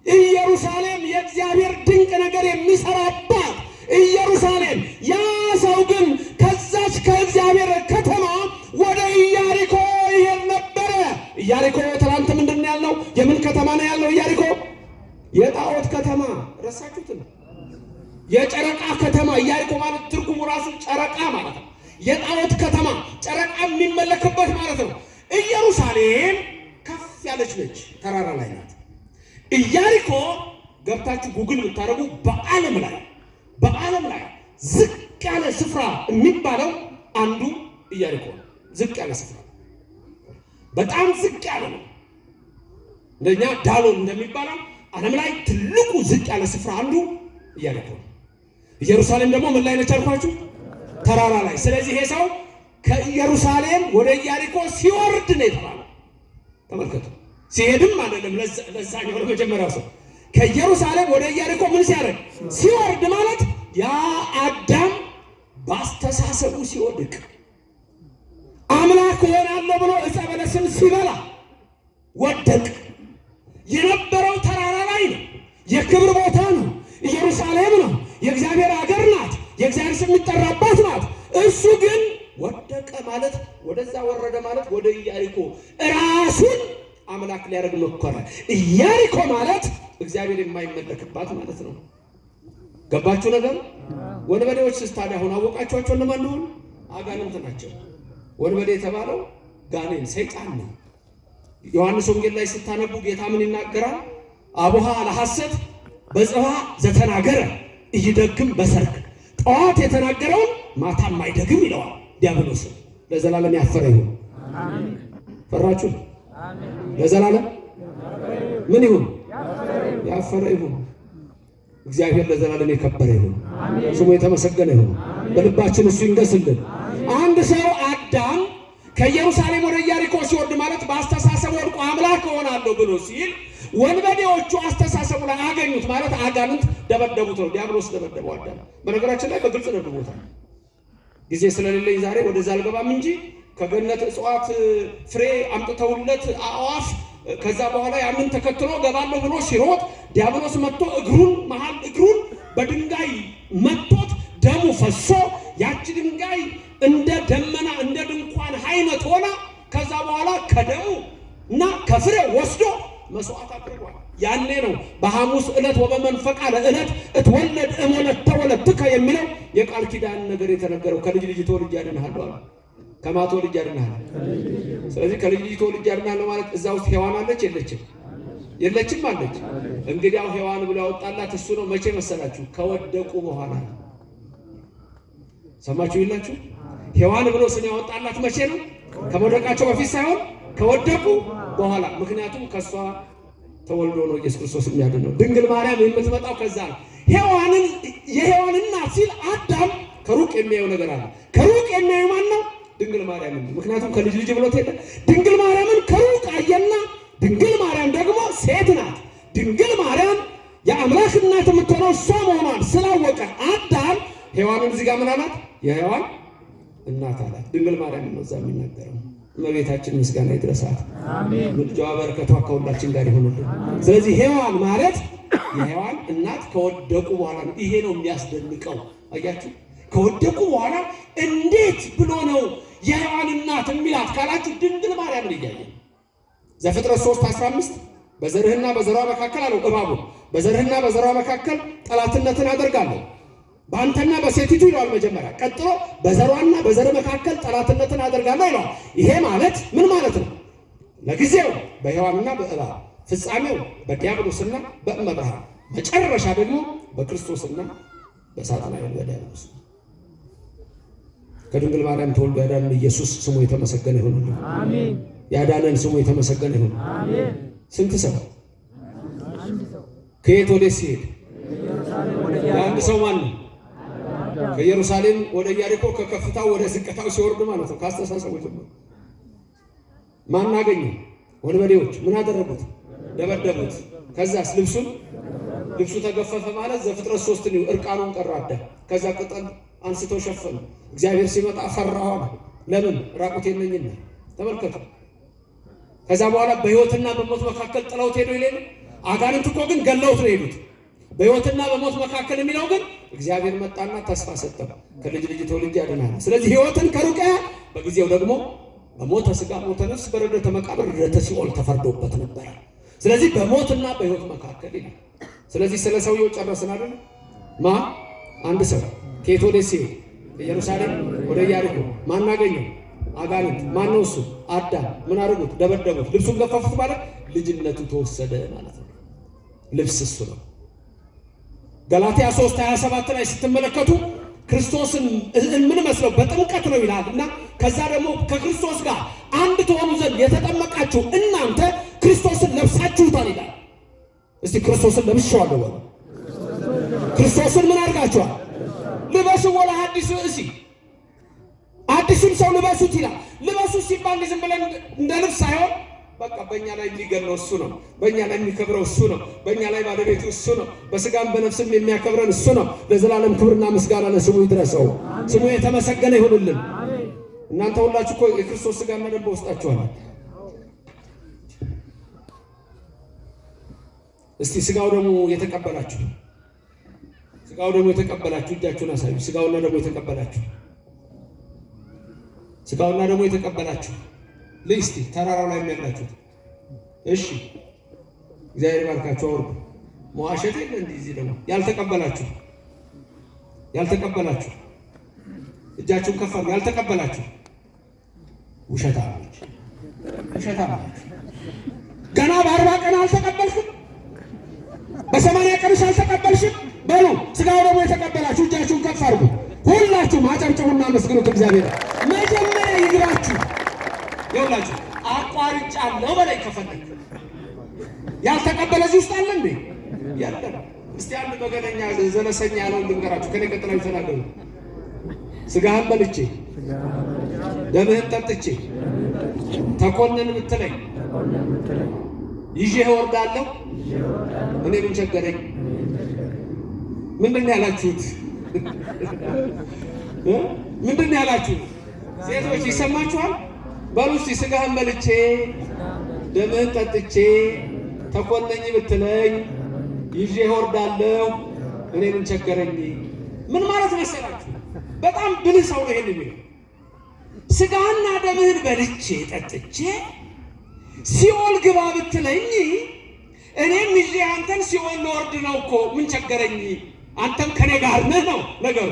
ኢየሩሳሌም፣ የእግዚአብሔር ድንቅ ነገር የሚሰራባት ኢየሩሳሌም። ያ ሰው ግን ከዛች ከእግዚአብሔር ከተማ ወደ ኢያሪኮ ይሄድ ነበረ። ኢያሪኮ ትናንት ምንድን ነው ያልነው? የምን ከተማ ነው ያልነው? ኢያሪኮ የጣዖት ከተማ። ረሳችሁት? የጨረቃ ከተማ። ኢያሪኮ ማለት ትርጉሙ ራሱ ጨረቃ ማለት ነው። የጣዖት ከተማ፣ ጨረቃ የሚመለክበት ማለት ነው። ኢየሩሳሌም ከፍ ያለች ነች፣ ተራራ ላይ ናት። ኢያሪኮ ገብታችሁ ጉግል ብታደርጉ በዓለም ላይ ዝቅ ያለ ስፍራ የሚባለው አንዱ ኢያሪኮ ነው። ዝቅ ያለ ስፍራ በጣም ዝቅ ያለ ነው። እንደኛ ዳሎን እንደሚባለው ዓለም ላይ ትልቁ ዝቅ ያለ ስፍራ አንዱ ኢያሪኮ ነው። ኢየሩሳሌም ደግሞ ምን ላይ ነች አልኳችሁ? ተራራ ላይ። ስለዚህ ይሄ ሰው ከኢየሩሳሌም ወደ ኢያሪኮ ሲወርድ ነው የተባለው። ተመልከቱ። ሲሄድም አይደለም ለዛኛው ለመጀመሪያው ሰው ከኢየሩሳሌም ወደ ኢያሪኮ ምን ሲያደርግ? ሲወርድ ማለት ያ አዳም ባስተሳሰቡ ሲወድቅ አምላክ ሆናለሁ ብሎ ዕፀ በለስን ሲበላ ወደቅ። የነበረው ተራራ ላይ ነው። የክብር ቦታ ነው። ኢየሩሳሌም ነው። የእግዚአብሔር ሀገር ናት። የእግዚአብሔር ስም የሚጠራባት ናት። እሱ ግን ወደቀ ማለት ወደዛ ወረደ ማለት ወደ ኢያሪኮ ራሱን አምላክ ሊያደርግ ሞከረ። ኢያሪኮ ማለት እግዚአብሔር የማይመለክባት ማለት ነው። ገባችሁ ነገር? ወንበዴዎች ታዲያ አሁን አወቃችኋቸው እነማን እንደሆኑ? አጋንንት ናቸው። ወንበዴ የተባለው ጋኔን ሰይጣን ነው። ዮሐንስ ወንጌል ላይ ስታነቡ ጌታ ምን ይናገራል? አቡሃ ለሐሰት በጽባ ዘተናገረ እይደግም በሰርክ። ጠዋት የተናገረውን ማታ የማይደግም ይለዋል ዲያብሎስ። ለዘላለም ያፈረ ይሁን። አሜን። ፈራችሁ? አሜን። ለዘላለም ምን ይሁን? ያፈረ ይሁን። እግዚአብሔር ለዘላለም የከበረ ይሁን። ስሙ የተመሰገነ ይሁን። በልባችን እሱ ይንገስልን። አንድ ሰው አዳም ከኢየሩሳሌም ወደ ኢያሪኮ ሲወርድ ማለት በአስተሳሰብ ወድቆ አምላክ እሆናለሁ ብሎ ሲል ወንበዴዎቹ አስተሳሰቡ ላይ አገኙት ማለት አጋንንት ደበደቡት ነው። ዲያብሎስ ደበደበው አዳም። በነገራችን ላይ በግልጽ ደብድቦታል። ጊዜ ስለሌለኝ ዛሬ ወደዛ አልገባም እንጂ ከገነት እጽዋት ፍሬ አምጥተውለት አዕዋፍ ከዛ በኋላ ያንን ተከትሎ ገባለሁ ብሎ ሲሮጥ ዲያብሎስ መጥቶ እግሩን በድንጋይ መጥቶት ደሙ ፈሶ ያቺ ድንጋይ እንደ ደመና እንደ ድንኳን አይነት ሆና ከዛ በኋላ ከደሙ እና ከፍሬ ወስዶ መስዋዕት አድርጓል። ያኔ ነው በሐሙስ ዕለት ወበመንፈቃ ለዕለት እትወለድ እሞለት ተወለድከ የሚለው የቃል ኪዳን ነገር የተነገረው። ከልጅ ልጅ ተወልጄ አድንሃለሁ አለ። ከማ ተወልጄ አድንሃለሁ። ስለዚህ ከልጅ ልጅ ተወልጄ አድንሃለሁ ማለት እዛ ውስጥ ሔዋን አለች የለችም? የለችም አለች። እንግዲያው ሔዋን ብሎ ያወጣላት እሱ ነው። መቼ መሰላችሁ? ከወደቁ በኋላ። ሰማችሁ ይላችሁ? ሔዋን ብሎ ስም ያወጣላት መቼ ነው? ከመውደቃቸው በፊት ሳይሆን ከወደቁ በኋላ። ምክንያቱም ከሷ ተወልዶ ነው ኢየሱስ ክርስቶስ የሚያድነው። ድንግል ማርያም የምትመጣው ከዛ ነው። የሔዋን እናት ሲል አዳም ከሩቅ የሚያየው ነገር አለ። ከሩቅ የሚያየው ማን ነው? ድንግል ማርያም ነው። ምክንያቱም ከልጅ ልጅ ብሎት የለ። ድንግል ማርያምን ከሩቅ አየና፣ ድንግል ማርያም ደግሞ ሴት ናት። ድንግል ማርያም የአምላክ እናት የምትሆነው እሷ መሆኗን ስላወቀ አዳም ሔዋንን እዚህ ጋር ምን አላት? የሔዋን እናት አላት። ድንግል ማርያም ነው እዛ የሚናገረው። እመቤታችን ምስጋና ይድረሳት። አሜን። ምልጃዋ በረከቷ ከሁላችን ጋር ይሁንልን። ስለዚህ ሔዋን ማለት የሔዋን እናት ከወደቁ በኋላ ነው። ይሄ ነው የሚያስደንቀው። አያችሁ፣ ከወደቁ በኋላ እንዴት ብሎ ነው የሔዋን እናት የሚላት ካላችሁ ድንግል ማርያምን እያየ ዘፍጥረት 3:15 በዘርህና በዘሯ መካከል አለው እባቡ፣ በዘርህና በዘሯ መካከል ጠላትነትን አደርጋለሁ በአንተና በሴቲቱ ይለዋል መጀመሪያ። ቀጥሎ በዘሯና በዘር መካከል ጠላትነትን አደርጋለሁ ይለዋል። ይሄ ማለት ምን ማለት ነው? ለጊዜው በሔዋንና በእባብ፣ ፍጻሜው በዲያብሎስና በእመብርሃን፣ መጨረሻ ደግሞ በክርስቶስና በሳጥናኤል በዲያብሎስ። ከድንግል ማርያም ተወልዶ ያዳነን ኢየሱስ ስሙ የተመሰገነ ይሁን። አሜን። ያዳነን ስሙ የተመሰገነ ይሁን። አሜን። ስንት ሰው ከየት ወዴት ሲሄድ? የአንድ ሰው ማን ነው? ከኢየሩሳሌም ወደ ኢያሪኮ ከከፍታው ወደ ዝቅታው ሲወርድ ማለት ነው። ካስተሳሰቡ ጀምሮ ማን አገኘ? ወንበዴዎች ምን አደረጉት? ደበደቡት። ከዛስ ልብሱ ተገፈፈ ማለት ዘፍጥረት 3 ነው። እርቃኑን ቀረ አዳም። ከዛ ቅጠል አንስተው ሸፈኑ። እግዚአብሔር ሲመጣ ፈራሁ አለ። ለምን? ራቁቴን ነኝና። ተመልከቱ። ከዛ በኋላ በሕይወትና በሞት መካከል ጥለውት ሄዱ ይላል። አጋንንት እኮ ግን ገለውት ነው ሄዱት። በሕይወትና በሞት መካከል የሚለው ግን እግዚአብሔር መጣና ተስፋ ሰጠው። ከልጅ ልጅ ተወልጄ ያድናል። ስለዚህ ሕይወትን ከሩቅ በጊዜው ደግሞ በሞተ ሥጋ ሞተ ነፍስ በረደተ መቃብር ረደተ ሲኦል ተፈርዶበት ነበር። ስለዚህ በሞትና በሕይወት መካከል ይላል። ስለዚህ ስለ ሰውየው ጨረስን አይደል? አንድ ሰው ከየት ወዴት ሲሄድ? ኢየሩሳሌም ወደ ኢያሪኮ። ማን አገኘው? አጋንንት። ማን ነው እሱ? አዳም። ምን አደረጉት? ደበደቡት። ልብሱን ገፈፉት ማለት ልጅነቱ ተወሰደ ማለት ነው። ልብስ እሱ ነው። ገላትያ 3:27 ላይ ስትመለከቱ ክርስቶስን ምን መስለው በጥምቀት ነው ይላል እና ከዛ ደግሞ ከክርስቶስ ጋር አንድ ትሆኑ ዘንድ የተጠመቃችሁ እናንተ ክርስቶስን ለብሳችሁታል ይላል። እስቲ ክርስቶስን ለብሻዋለሁ ወለ ክርስቶስን ምን አድርጋችኋል? ልበሱ ወለ አዲስ እሲ አዲስን ሰው ልበሱት ይላል። ልበሱ ሲባል ዝም ብለን እንደ ልብስ ሳይሆን በቃ በእኛ ላይ የሚገነው እሱ ነው። በእኛ ላይ የሚከብረው እሱ ነው። በእኛ ላይ ባለቤቱ እሱ ነው። በስጋም በነፍስም የሚያከብረን እሱ ነው። ለዘላለም ክብርና ምስጋና ለስሙ ይድረሰው። ስሙ የተመሰገነ ይሁንልን። እናንተ ሁላችሁ እኮ የክርስቶስ ስጋና ደም በውስጣችሁ አለ። እስቲ ስጋው ደግሞ የተቀበላችሁ እጃችሁን አሳዩ። ስጋውና ደግሞ የተቀበላችሁ ልስቲ ተራራው ላይ የሚያላችሁ እሺ፣ እግዚአብሔር ይባርካችሁ። አውርዱ። መዋሸት የለ እንዴ? እዚህ ደግሞ ያልተቀበላችሁ እጃችሁን ከፍ አድርጉ። ያልተቀበላችሁ ውሸታሞች። ገና በ40 ቀን አልተቀበልሽም፣ በ80 ቀንሽ አልተቀበልሽም በሉ። ስጋው ደግሞ የተቀበላችሁ እጃችሁን ከፍ አድርጉ። ሁላችሁም አጨብጭቡና መስግኑት እግዚአብሔር። መጀመሪያ ይግባችሁ። ይኸውላችሁ አቋርጫለሁ በላይ ከፈለክ ያልተቀበለ እዚህ ውስጥ አለ እንዴ? ያለ። እስቲ አንድ በገነኛ ዘለሰኛ ያለውን ልንገራችሁ። ከኔ ቀጥላችሁ ተናገሩ። ስጋህን በልቼ ደምህን ጠጥቼ ተኮነን ብትለኝ ይዤ እወርዳለሁ። እኔ ምን ቸገረኝ? ምንድን ነው ያላችሁት? ምንድን ነው ያላችሁት? ሴቶች ይሰማችኋል? በሉ እስቲ ስጋህን በልቼ ደምህን ጠጥቼ ተኮነኝ ብትለኝ ይዤ እወርዳለሁ። እኔ ምን ቸገረኝ? ምን ማለት መሰላችሁ? በጣም ብልህ ሰው ነው ይሄን የሚለው። ስጋህና ደምህን በልቼ ጠጥቼ ሲኦል ግባ ብትለኝ እኔም ይዤ አንተን ሲኦል ልወርድ ነው እኮ ምን ቸገረኝ? አንተም ከኔ ጋር ነህ ነው ነገሩ።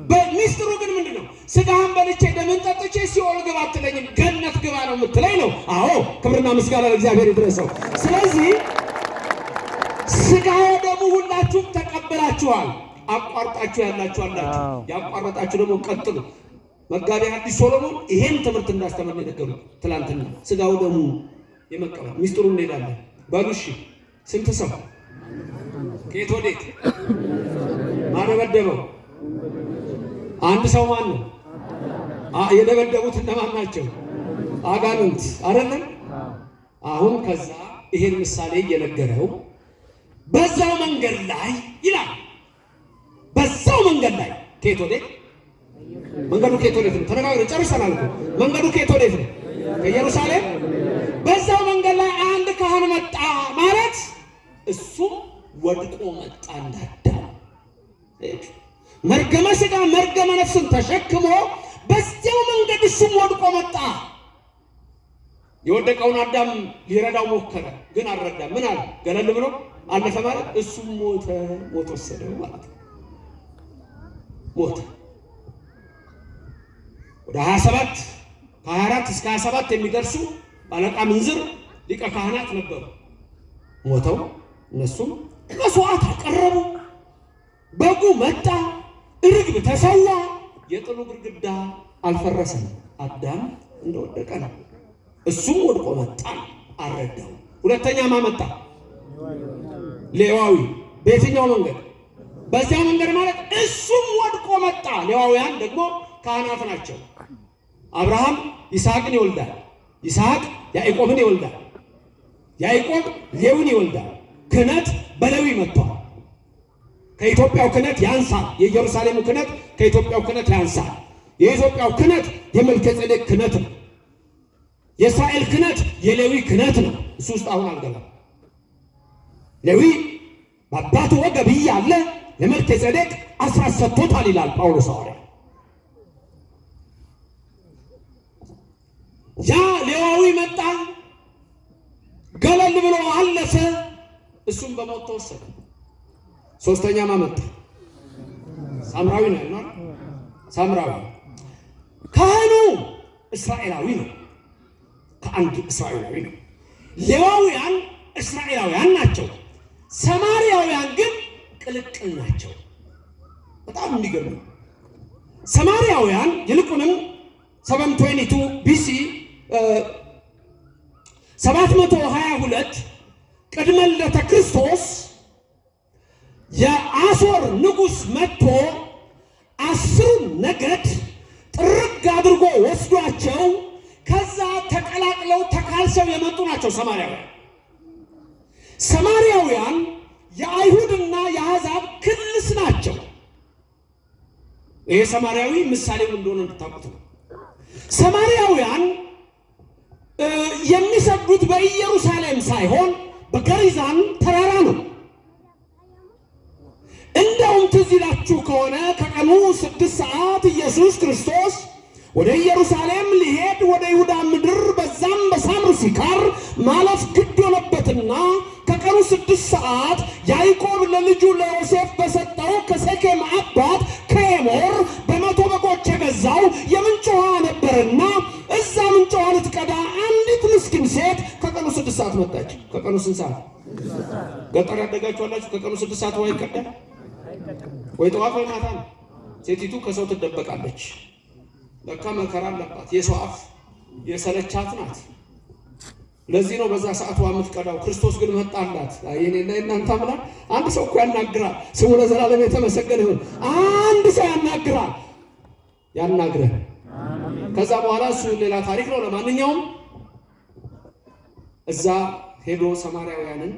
በሚስጥሩ ግን ምንድን ነው? ስጋህን በልቼ ደምህን ጠጥቼ ሲኦል ግባ አትለኝም፣ ገነት ግባ ነው የምትለኝ ነው። አዎ ክብርና ምስጋና ለእግዚአብሔር ይድረሰው። ስለዚህ ስጋ ደግሞ ሁላችሁም ተቀበላችኋል። አቋርጣችሁ ያላችሁ አላችሁ፣ ያቋረጣችሁ ደግሞ ቀጥሉ። መጋቤ ሐዲስ ሶሎሞን ይሄን ትምህርት እንዳስተምር ነገሩ። ትላንትና ስጋው ደሙ የመቀበል ሚስጥሩን እንሄዳለን። በሉ እሺ፣ ስንት ሰው ከየት ወዴት ማን ደበደበው? አንድ ሰው ማን ነው? የደበደቡት እነማን ናቸው? አጋንንት አይደለም? አሁን ከዛ ይሄን ምሳሌ እየነገረው በዛው መንገድ ላይ ይላል። በዛው መንገድ ላይ ከየት ወዴት? መንገዱ ከየት ወዴት ነው? ተነጋግረን ጨርሰናል እኮ። መንገዱ ከየት ወዴት ነው? ከኢየሩሳሌም። በዛው መንገድ ላይ አንድ ካህን መጣ ማለት እሱ ወድቆ መጣ እንዳዳም። መርገመ ሥጋ መርገመ ነፍስን ተሸክሞ በዚያው መንገድ እሱም ወድቆ መጣ። የወደቀውን አዳም ሊረዳው ሞከረ፣ ግን አልረዳም። ምን አለ? ገለል ብሎ አለፈ ማለት እሱም ሞተ። ሞት ወሰደው ማለት ነው። ሞተ። ወደ 27 ከ24 እስከ 27 የሚደርሱ ባለቃ ምንዝር ሊቀ ካህናት ነበሩ። ሞተው እነሱም መስዋዕት አቀረቡ። በጉ መጣ፣ ርግብ ተሰዋ። የጥሉ ግድግዳ አልፈረሰም። አዳም እንደወደቀ ነው። እሱም ወድቆ መጣ፣ አልረዳው። ሁለተኛ ማን መጣ? ሌዋዊ። በየትኛው መንገድ? በዚያው መንገድ ማለት እሱም ወድቆ መጣ። ሌዋውያን ደግሞ ካህናት ናቸው። አብርሃም ይስሐቅን ይወልዳል፣ ይስሐቅ ያዕቆብን ይወልዳል፣ ያዕቆብ ሌዊን ይወልዳል። ክህነት በሌዊ መጥቷል። ከኢትዮጵያው ክህነት ያንሳል። የኢየሩሳሌሙ ክህነት ከኢትዮጵያው ክህነት ያንሳል። የኢትዮጵያው ክህነት የመልከጼዴቅ ክህነት ነው። የእስራኤል ክህነት የሌዊ ክህነት ነው። እሱ ውስጥ አሁን አልገባም። ሌዊ በአባቱ ወገብ እያለ ለመልከጼዴቅ አስራት ሰጥቶታል ይላል ጳውሎስ ሐዋርያ። ያ ሌዋዊ መጣ፣ ገለል ብሎ አለፈ። እሱም በሞት ተወሰደ። ሶስተኛ ማን መጣ? ሳምራዊ ነው አይደል? ሳምራዊ ካህኑ እስራኤላዊ ነው። ከአንድ እስራኤላዊ ነው። ሌዋውያን እስራኤላውያን ናቸው። ሰማርያውያን ግን ቅልቅል ናቸው። በጣም የሚገርም ነው። ሰማርያውያን ይልቁንም 722 ቢሲ 722 ቅድመ ልደተ ክርስቶስ የአሦር ንጉሥ መጥቶ 10 ነገድ ጥርግ አድርጎ ወስዷቸው ከዛ ተቀላቅለው ተካልሰው የመጡ ናቸው ሰማርያውያን። ሰማርያውያን የአይሁድና የአሕዛብ ክልስ ናቸው። ይሄ ሰማርያዊ ምሳሌው እንደሆነ እንድታውቁት ነው። ሰማርያውያን የሚሰግዱት በኢየሩሳሌም ሳይሆን በገሪዛን ተራራ ነው። እንደውም ትዝ ይላችሁ ከሆነ ከቀኑ 6 ሰዓት ኢየሱስ ክርስቶስ ወደ ኢየሩሳሌም ሊሄድ ወደ ይሁዳ ምድር በዛም በሳምር ሲካር ማለፍ ግድ ሆነበትና ከቀኑ 6 ሰዓት ያዕቆብ ለልጁ ለዮሴፍ በሰጠው ከሴኬም አባት ከኤሞር በ100 በጎች የገዛው የምንጭ ውሃ ነበርና እዛ ምንጭ ውሃ ልትቀዳ አንዲት ምስኪን ሴት ከቀኑ 6 ሰዓት መጣች። ከቀኑ ስንት ሰዓት? ገጠር ያደጋችሁ አላችሁ? ከቀኑ 6 ሰዓት ውሃ ይቀዳል ወይ ጠዋት ወይ ማታ ነው። ሴቲቱ ከሰው ትደበቃለች። ለካ መከራ አለባት። የሰው አፍ የሰለቻት ናት። ለዚህ ነው በዛ ሰዓት ውሃ የምትቀዳው። ክርስቶስ ግን መጣላት። የኔና የእናንተ አምላክ አንድ ሰው እኮ ያናግራል። ስሙ ለዘላለም የተመሰገነ ይሁን። አንድ ሰው ያናግራል። ያናግረን። ከዛ በኋላ እሱ ሌላ ታሪክ ነው። ለማንኛውም እዛ ሄዶ ሰማርያውያንን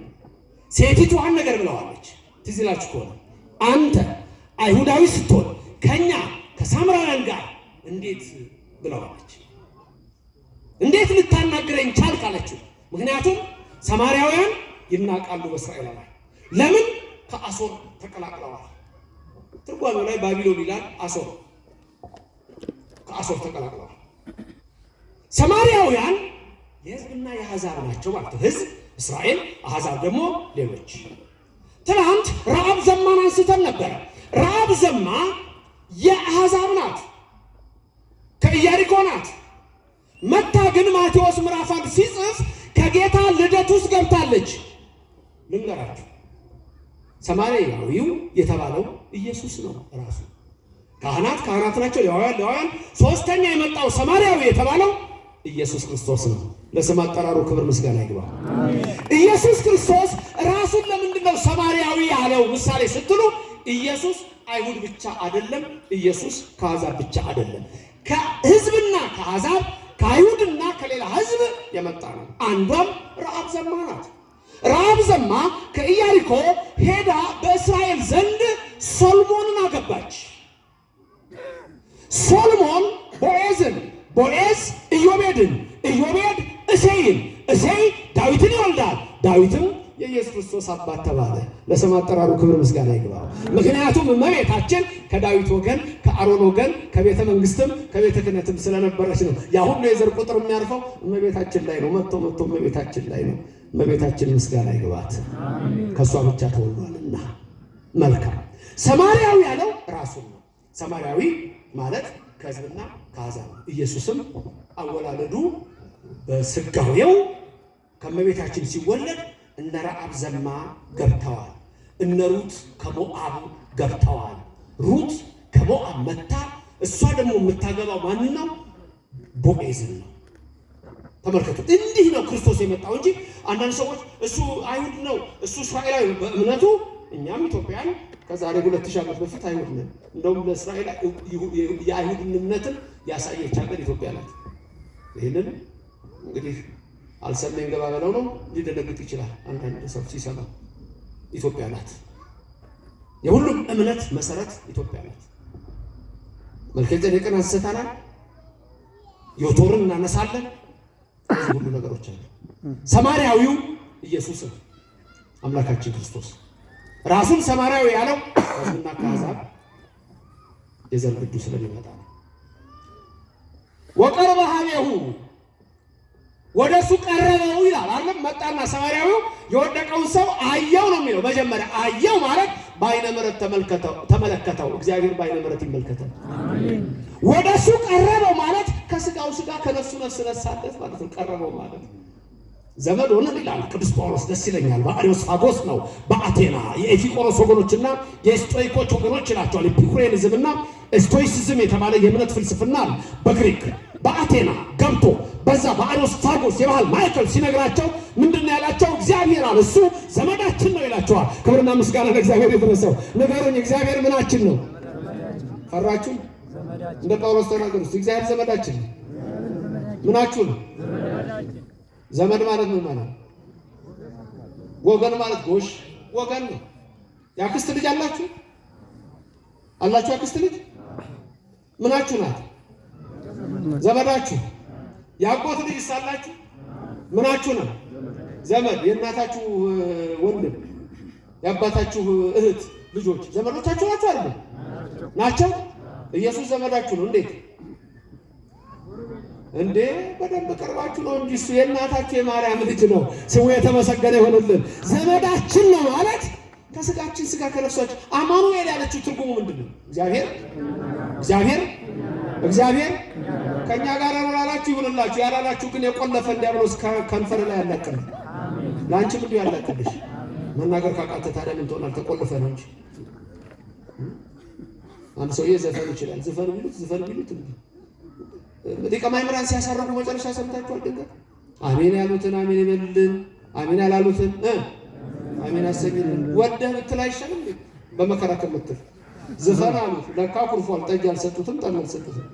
ሴቲቱ አንድ ነገር ብለዋለች። ትዝ ይላችሁ ከሆነ አንተ አይሁዳዊ ስትሆን ከኛ ከሳምራውያን ጋር እንዴት ብለዋለች። እንዴት ልታናግረኝ ቻልክ አለችው። ምክንያቱም ሰማርያውያን ይናቃሉ በእስራኤላውያን። ለምን? ከአሦር ተቀላቅለዋል። ትርጓሜው ላይ ባቢሎን ይላል፣ አሦር ከአሦር ተቀላቅለዋል። ሰማርያውያን የሕዝብና የአሕዛብ ናቸው ማለት ነው። ሕዝብ እስራኤል፣ አሕዛብ ደግሞ ሌሎች። ትናንት ረአብ ዘማን አንስተን ነበር። ረአብ ዘማ የአሕዛብ ናት፣ ከኢያሪኮ ናት። መታ ግን ማቴዎስ ምዕራፍ 1 ሲጽፍ ከጌታ ልደት ውስጥ ገብታለች። ልንገራችሁ፣ ሰማርያዊው የተባለው ኢየሱስ ነው ራሱ። ካህናት ናቸው፣ ሌዋውያን። ሶስተኛ የመጣው ሰማርያዊ የተባለው ኢየሱስ ክርስቶስ ነው። ለስም አጠራሩ ክብር ምስጋና ይግባው። ኢየሱስ ክርስቶስ ራሱን ለምንድነው ሰማርያዊ ያለው? ምሳሌ ስትሉ ኢየሱስ አይሁድ ብቻ አይደለም፣ ኢየሱስ ከአሕዛብ ብቻ አይደለም። ከሕዝብና ከአሕዛብ ከአይሁድና ከሌላ ሕዝብ የመጣ ነው። አንዷም ረአብ ዘማ ናት። ረአብ ዘማ ከኢያሪኮ ሄዳ በእስራኤል ዘንድ ሰሎሞንን አገባች። ሰሎሞን ቦዔዝን፣ ቦዔዝ ኢዮቤድን፣ ኢዮቤድ እሴይን፣ እሴይ ዳዊትን ይወልዳል። ዳዊትም የኢየሱስ ክርስቶስ አባት ተባለ። ለስም አጠራሩ ክብር ምስጋና ይግባው። ምክንያቱም እመቤታችን ከዳዊት ወገን ከአሮን ወገን ከቤተ መንግስትም ከቤተ ክህነትም ስለነበረች ነው። ያ ሁሉ የዘር ቁጥር የሚያርፈው እመቤታችን ላይ ነው። መጥቶ እመቤታችን ላይ ነው። እመቤታችን ምስጋና ይግባት፣ ከእሷ ብቻ ተወልዷልና። መልካም ሰማርያዊ ያለው ራሱን ነው። ሰማርያዊ ማለት ከሕዝብና ከአሕዛብ። ኢየሱስም አወላለዱ በስጋዌው ከእመቤታችን ሲወለድ እነ ረአብ ዘማ ገብተዋል። እነ ሩት ከሞዓብ ገብተዋል። ሩት ከሞዓብ መታ። እሷ ደግሞ የምታገባው ማንን ነው? ቦዔዝን ነው። ተመልከቱ፣ እንዲህ ነው ክርስቶስ የመጣው እንጂ አንዳንድ ሰዎች እሱ አይሁድ ነው፣ እሱ እስራኤላዊ ነው። በእምነቱ እኛም ኢትዮጵያን ከዛሬ 2000 ዓመት በፊት አይሁድ ነን። እንደውም ለእስራኤል የአይሁድን እምነትን ያሳየች ሀገር ኢትዮጵያ ናት። ይህንን እንግዲህ አልሰማኝ ገባ በለው ነው ሊደነግጥ ይችላል አንዳንድ ሰው ሲሰማ። ኢትዮጵያ ናት። የሁሉም እምነት መሰረት ኢትዮጵያ ናት። መልከጼዴቅን አንስተናል። ዮቶርን እናነሳለን። እዚህ ሁሉ ነገሮች አሉ። ሰማርያዊው ኢየሱስ አምላካችን ክርስቶስ ራሱን ሰማርያዊ ያለው ከሕዝብና ከአሕዛብ የዘር ግዱ ስለሚመጣ ነው። ወቀርበ ኀቤሁ ወደ እሱ ቀረበው ይላል አይደል? መጣና ሰማርያዊው የወደቀውን ሰው አየው ነው የሚለው። መጀመሪያ አየው ማለት በዓይነ ምሕረት ተመለከተው። እግዚአብሔር በዓይነ ምሕረት ይመልከተው። አሜን። ወደ እሱ ቀረበው ማለት ከስጋው ስጋ ከነፍሱ ነፍስ ነሳለት ማለት ነው። ቀረበው ማለት ዘመድ ሆነ ይላል ቅዱስ ጳውሎስ። ደስ ይለኛል። በአርዮስፋጎስ ነው በአቴና የኤፊቆሮስ ወገኖችና የስቶይኮች ወገኖች ናቸዋል። ኤፒኩሬኒዝምና ስቶይሲዝም የተባለ የእምነት ፍልስፍና በግሪክ በአቴና ገብቶ በዛ በአርዮስፋጎስ የባህል ማዕከል ሲነግራቸው ምንድን ነው ያላቸው? እግዚአብሔር አለ እሱ ዘመዳችን ነው ይላቸዋል። ክብርና ምስጋና ለእግዚአብሔር ይድረሰው። ንገሩኝ፣ እግዚአብሔር ምናችን ነው? ፈራችሁ? እንደ ጳውሎስ ተናገሩ። እግዚአብሔር ዘመዳችን ነው። ምናችሁ ነው? ዘመድ ማለት ምን ማለት ነው? ወገን ማለት ጎሽ ወገን ነው። ያክስት ልጅ አላችሁ? ያክስት ልጅ ምናችሁ ናት? ዘመዳችሁ። ያጎት ልጅ ሳላችሁ ምናችሁ ነው? ዘመድ። የእናታችሁ ወንድም የአባታችሁ እህት ልጆች ዘመዶቻችሁ ናቸው አይደል? ናቸው። ኢየሱስ ዘመዳችሁ ነው። እንዴ በደንብ ቀርባችሁ ነው እንጂ እሱ የእናታችሁ የማርያም ልጅ ነው። ስሙ የተመሰገነ ይሆንልን። ዘመዳችን ነው ማለት ከስጋችን ስጋ ከነፍሳችን። አማኑኤል ያለችው ትርጉሙ ምንድን ነው? እግዚአብሔር ከእኛ ጋር ነው ላላችሁ ይሁንላችሁ፣ ያላላችሁ ግን የቆለፈ ዲያብሎስ ከንፈር ላይ ያላቀል። ለአንቺም እንዲሁ ያላቀልሽ። መናገር ካቃተ ታዲያ ምን ትሆናል? ተቆልፈ ነው እንጂ። አንድ ሰውዬ ዘፈን ይችላል። ዘፈን ቢሉት ሊቀ ማእምራን ሲያሳርጉ መጨረሻ ሰምታችኋል? ድንገት አሜን ያሉትን አሜን ይበልልን፣ አሜን ያላሉትን አሜን አሰኝልን። ወደህ ብትል አይሻልም? በመከራ ከምትል ዝፈን አሉ። ለካ ኩርፏል። ጠጅ አልሰጡትም፣ ጠላ አልሰጡትም።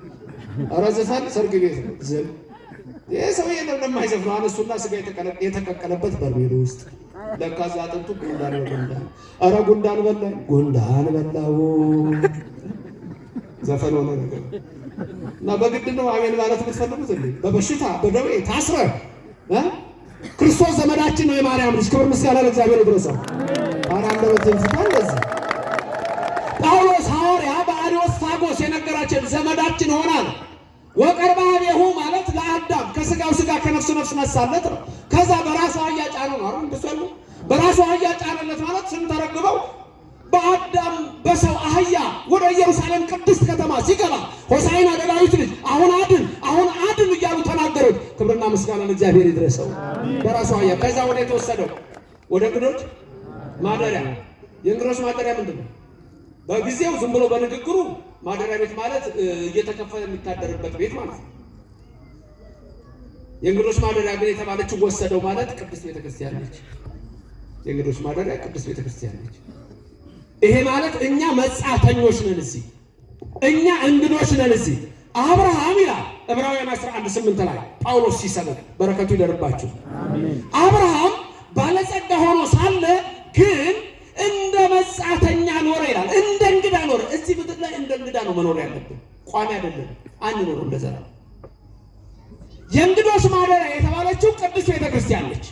ኧረ ዝፈን ሰርግ ቤት ነው። ዝም ይሄ ሰውዬ እንደማይዘፍነው አነሱና ስጋ የተቀቀለበት በርሜል ውስጥ ለካ እዛ አጥንቱ ጉንዳን በጉንዳን። ኧረ ጉንዳን በላው ዘፈን ሆነ ነገር እና በግድ ነው አሜን ማለት የምትፈልጉት እንዴ? በበሽታ በደዌ ታስረ ክርስቶስ ዘመዳችን ነው፣ የማርያም ልጅ። ክብር ምስጋና ለእግዚአብሔር ይድረሰው። አንደበትን ፍታል። ለዚህ ጳውሎስ ሐዋርያ በአርዮስፋጎስ የነገራችን ዘመዳችን ሆናል። ወቀርበ ኀቤሁ ማለት ለአዳም ከስጋው ስጋ ከነፍሱ ነፍስ ነሳለት ነው። ከዛ በራሱ አህያ ጫነው ነው አይደል? በራሱ አህያ ጫነለት ማለት ስንተረግበው በአዳም በሰው አህያ ወደ ኢየሩሳሌም ቅድስት ከተማ ሲገባ ሆሳዕና ለዳዊት ልጅ አሁን አድን እያሉ ተናገሩት። ክብርና ምስጋና ለእግዚአብሔር ይድረሰው። በራሱ አህያ ከዛ ወደ የተወሰደው ወደ እንግዶች ማደሪያ። የእንግዶች ማደሪያ ምንድን ነው? በጊዜው ዝም ብሎ በንግግሩ ማደሪያ ቤት ማለት እየተከፈለ የሚታደርበት ቤት ማለት ነው። የእንግዶች ማደሪያ ግን የተባለችው ወሰደው ማለት ቅድስት ቤተክርስቲያን ነች። የእንግዶች ማደሪያ ቅድስት ቤተክርስቲያን ነች። ይሄ ማለት እኛ መጻተኞች ነን፣ እዚህ እኛ እንግዶች ነን። እዚህ አብርሃም ይላል ዕብራውያን 11:8 ላይ ጳውሎስ ሲሰብክ በረከቱ ይደርባችሁ። አብርሃም ባለጸጋ ሆኖ ሳለ ግን እንደ መጻተኛ ኖረ ይላል። እንደ እንግዳ ኖረ። እዚህ ምድር ላይ እንደ እንግዳ ነው መኖር ያለብን፣ ቋሚ አይደለም። አንኖር እንደዘራ። የእንግዶች ማደሪያ የተባለችው ቅድስት ቤተክርስቲያን ነች።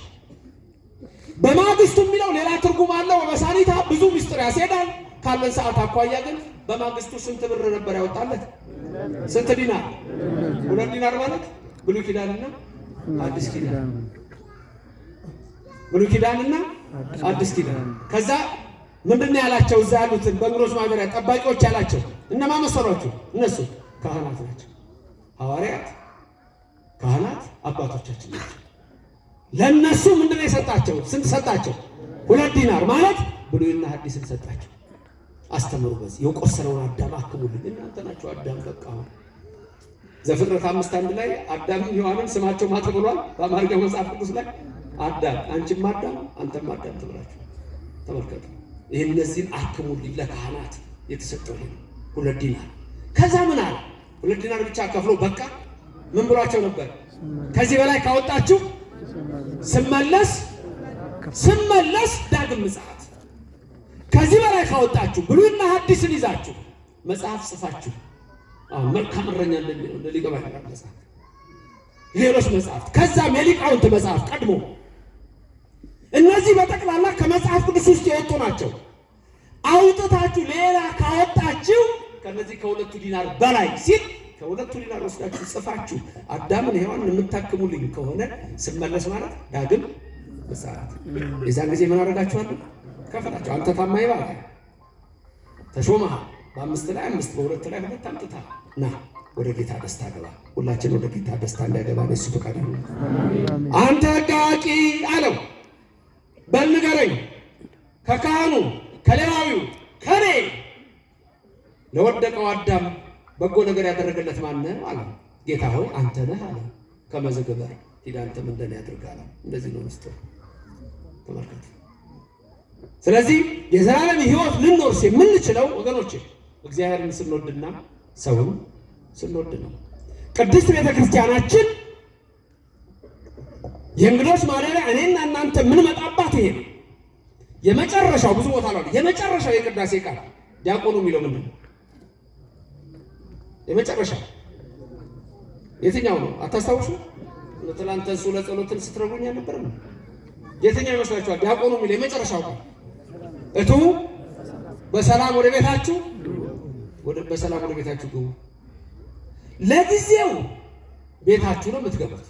በማግስቱ የሚለው ሌላ ትርጉም አለው። በሳኒታ ብዙ ምስጢር ያስሄዳል። ካለን ሰዓት አኳያ ግን በማግስቱ ስንት ብር ነበር ያወጣለት? ስንት ዲናር? 2 ዲናር ማለት ብሉይ ኪዳንና አዲስ ኪዳን። ብሉይ ኪዳንና አዲስ ኪዳን። ከዛ ምንድነው ያላቸው? እዛ ያሉትን በእንግዶች ማደሪያ ጠባቂዎች ያላቸው እነማን መሰሏችሁ? እነሱ ካህናት ናቸው። ሐዋርያት፣ ካህናት አባቶቻችን ናቸው። ለነሱ ምንድነው የሰጣቸው? ስንት ሰጣቸው? 2 ዲናር ማለት ብሉይና ሐዲስን ሰጣቸው። አስተምሩ፣ በዚህ የቆሰለውን አዳም አክሙልኝ። እናንተ ናችሁ አዳም። በቃ ዘፍጥረት 5:1 ላይ አዳምም ሔዋንም ስማቸው ማን ተብሏል? በአማርኛው መጽሐፍ ቅዱስ ላይ አዳም፣ አንቺም አዳም፣ አንተም አዳም ተብላችሁ ተመልከቱ። ይሄን እነዚህን አክሙልኝ ለካህናት የተሰጠው 2 ዲናር። ከዛ ምን አለ? 2 ዲናር ብቻ ከፍሎ በቃ ምን ብሏቸው ነበር? ከዚህ በላይ ካወጣችሁ ስመለስ ዳግም ምጽአት። ከዚህ በላይ ካወጣችሁ ብሉይና ሐዲስን ይዛችሁ መጽሐፍ ጽፋችሁ መልካም እረኛ እንደሚለው ሊገባ ይችላል መጽሐፍ፣ ሌሎች መጽሐፍት፣ ከዛም የሊቃውንት መጽሐፍ ቀድሞ እነዚህ በጠቅላላ ከመጽሐፍ ቅዱስ ውስጥ የወጡ ናቸው። አውጥታችሁ ሌላ ካወጣችሁ ከነዚህ ከ2 ዲናር በላይ ሲል ከ2 ዲናር ወስዳችሁ ጽፋችሁ አዳምን ሔዋንን የምታክሙልኝ ከሆነ ስመለስ ማለት ዳግም ምጽአት። የዛን ጊዜ ምን አደርጋችኋለሁ? ከፈላችሁ። አንተ ታማኝ ባለ ተሾመሃል። በ5 ላይ 5 በ2 ላይ 2 አምጥተሃል። ና ወደ ጌታ ደስታ ገባ። ሁላችን ወደ ጌታ ደስታ እንዳይገባ ነው እሱ ፈቃድ ነው። አንተ ሕግ አዋቂ አለው፣ በል ንገረኝ፣ ከካህኑ ከሌዋዊው ከኔ ለወደቀው አዳም በጎ ነገር ያደረገለት ማን ነው አለ። ጌታ ሆይ አንተ ነህ አለ። ከመዘገበር ሂድ አንተም እንደኔ ያድርጋል። እንደዚህ ነው ምስጢር። ተመልከቱ። ስለዚህ የዘላለም ሕይወት ልንኖርስ የምንችለው ወገኖቼ እግዚአብሔርን ስንወድና ሰውን ስንወድ ነው። ቅድስት ቤተክርስቲያናችን የእንግዶች ማደሪያ እኔና እናንተ የምንመጣባት ይሄ ነው። የመጨረሻው ብዙ ቦታ ላይ የመጨረሻው የቅዳሴ ቃል ዲያቆኑ የሚለው ምንድን ነው? የመጨረሻው የትኛው ነው? አታስታውሱ? ትናንት እሱ ለጸሎትን ስትረጉኝ አልነበረም? የትኛው ይመስላችኋል? ዲያቆኑ የሚለው የመጨረሻው ቃል እቱ በሰላም ወደ ቤታችሁ በሰላም ወደ ቤታችሁ ግቡ። ለጊዜው ቤታችሁ ነው የምትገቡት፣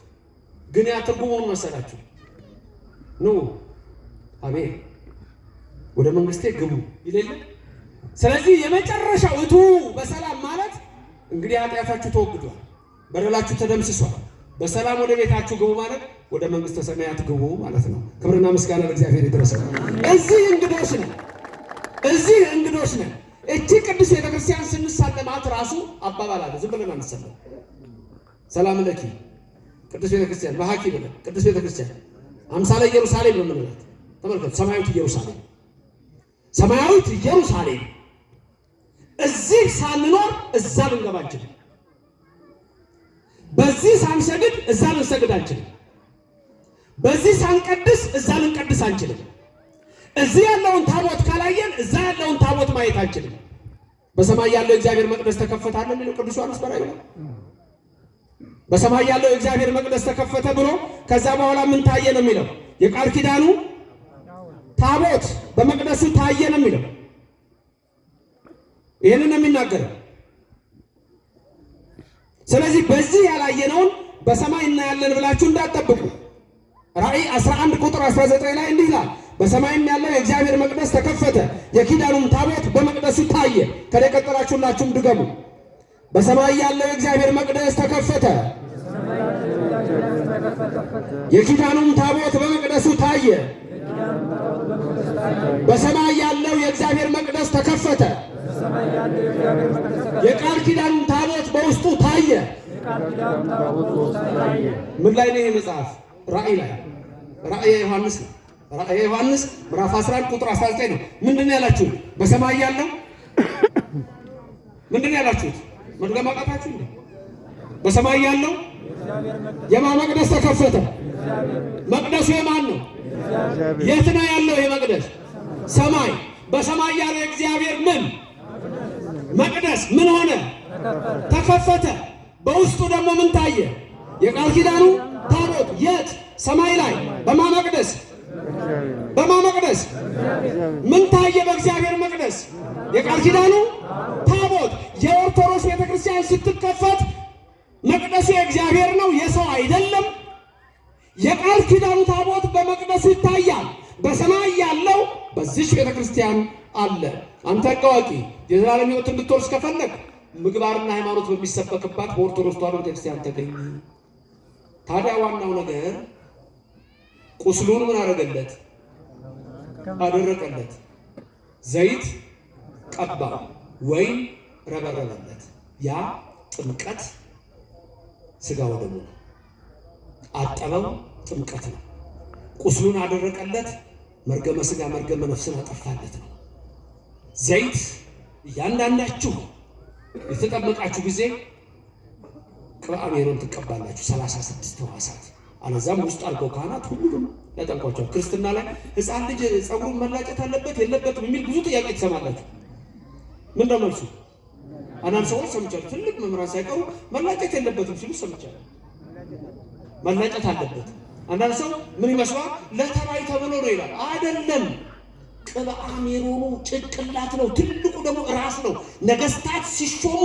ግን ያ ትርጉሙን መሰላችሁ? ኑ አቤት ወደ መንግስቴ ግቡ ይለለ። ስለዚህ የመጨረሻው እቱ በሰላም ማለት እንግዲህ ኃጢአታችሁ ተወግዷል፣ በደላችሁ ተደምስሷል፣ በሰላም ወደ ቤታችሁ ግቡ ማለት ወደ መንግስተ ሰማያት ግቡ ማለት ነው። ክብርና ምስጋና ለእግዚአብሔር ይድረሰው። እዚህ እንግዶች ነን። እቺ ቅዱስ ቤተክርስቲያን ስንሳለማት ራሱ አባባል አለ። ዝም ብለን አንሰለም። ሰላም ለኪ ቅዱስ ቤተክርስቲያን በሐቂ ብለን ቅዱስ ቤተክርስቲያን አምሳለ ኢየሩሳሌም ነው የምንላት። ተመልከቱ፣ ሰማያዊት ኢየሩሳሌም እዚህ ሳንኖር እዛ ልንገባ አንችልም። በዚህ ሳንሰግድ እዛ ልንሰግድ አንችልም። በዚህ ሳንቀድስ እዛ ልንቀድስ አንችልም። እዚህ ያለውን ታቦት ካላየን እዛ ያለውን ታቦት ማየት አንችልም። በሰማይ ያለው እግዚአብሔር መቅደስ ተከፈታለ የሚለው ቅዱስ ዮሐንስ በራእዩ ነው። በሰማይ ያለው እግዚአብሔር መቅደስ ተከፈተ ብሎ ከዛ በኋላ ምን ታየ ነው የሚለው? የቃል ኪዳኑ ታቦት በመቅደሱ ታየ ነው የሚለው። ይህንን ነው የሚናገረው። ስለዚህ በዚህ ያላየነውን በሰማይ እናያለን ብላችሁ እንዳትጠብቁ። ራእይ 11 ቁጥር 19 ላይ እንዲህ ይላል፣ በሰማይም ያለው የእግዚአብሔር መቅደስ ተከፈተ፣ የኪዳኑም ታቦት በመቅደሱ ታየ። ከላይ ቀጥላችሁላችሁም ድገሙ። በሰማይ ያለው የእግዚአብሔር መቅደስ ተከፈተ፣ የኪዳኑም ታቦት በመቅደሱ ታየ። በሰማይ ያለው የእግዚአብሔር መቅደስ ተከፈተ፣ የቃል ኪዳኑ ታቦት በውስጡ ታየ። ምን ላይ ነው መጽሐፍ? ራእይ ላይ ራእየ ዮሐንስ ነው። ራእየ ዮሐንስ ምዕራፍ 11 ቁጥር 19 ነው። ምንድን ነው ያላችሁት? በሰማይ ያለው ምንድን ነው ያላችሁት? መድገም አቃታችሁ እንዴ? በሰማይ ያለው የማን መቅደስ ተከፈተ? መቅደሱ የማን ነው? የት ነው ያለው የመቅደስ? ሰማይ። በሰማይ ያለው እግዚአብሔር ምን መቅደስ ምን ሆነ? ተከፈተ። በውስጡ ደግሞ ምን ታየ? የቃል ኪዳኑ ታቦት። የት? ሰማይ ላይ። በማን መቅደስ? በማን መቅደስ? ምን ታየ? በእግዚአብሔር መቅደስ የቃል ኪዳኑ ታቦት። የኦርቶዶክስ ቤተክርስቲያን ስትከፈት መቅደሱ የእግዚአብሔር ነው፣ የሰው አይደለም። የቃል ኪዳኑ ታቦት በመቅደሱ ይታያል። በሰማይ ያለው በዚች ቤተክርስቲያን አለ። አንተ አዋቂ የዘላለም ሕይወት እንድትወርስ ከፈለግ ምግባርና ሃይማኖት በሚሰበክባት በኦርቶዶክስ ተዋሕዶ ቤተክርስቲያን ተገኝ። ታዲያ ዋናው ነገር ቁስሉን ምን አደረገለት? አደረቀለት። ዘይት ቀባ፣ ወይን ረበረበለት። ያ ጥምቀት ስጋ ወደሙ ነው። አጠበው፣ ጥምቀት ነው። ቁስሉን አደረቀለት፣ መርገመ ስጋ መርገመ ነፍስን አጠፋለት ነው። ዘይት እያንዳንዳችሁ የተጠመቃችሁ ጊዜ ቅብአ ሜሮን ትቀባላችሁ 36 ሕዋሳት። አለዛም ውስጥ አልከው ካህናት ሁሉም ያጠንቋቸዋል። ክርስትና ላይ ሕፃን ልጅ ጸጉሩን መላጨት አለበት የለበትም የሚል ብዙ ጥያቄ ትሰማላችሁ። ምን ነው መልሱ? አንዳንድ ሰዎች ሰምቻለሁ፣ ትልቅ መምህራን ሳይቀሩ መላጨት የለበትም ሲሉ ሰምቻለሁ። መላጨት አለበት። አንዳንድ ሰው ምን ይመስላል? ለተባይ ተብሎ ነው ይላል። አይደለም። ቅብአ ሜሮኑ ጭንቅላት ነው፣ ትልቁ ደግሞ ራስ ነው። ነገስታት ሲሾሙ፣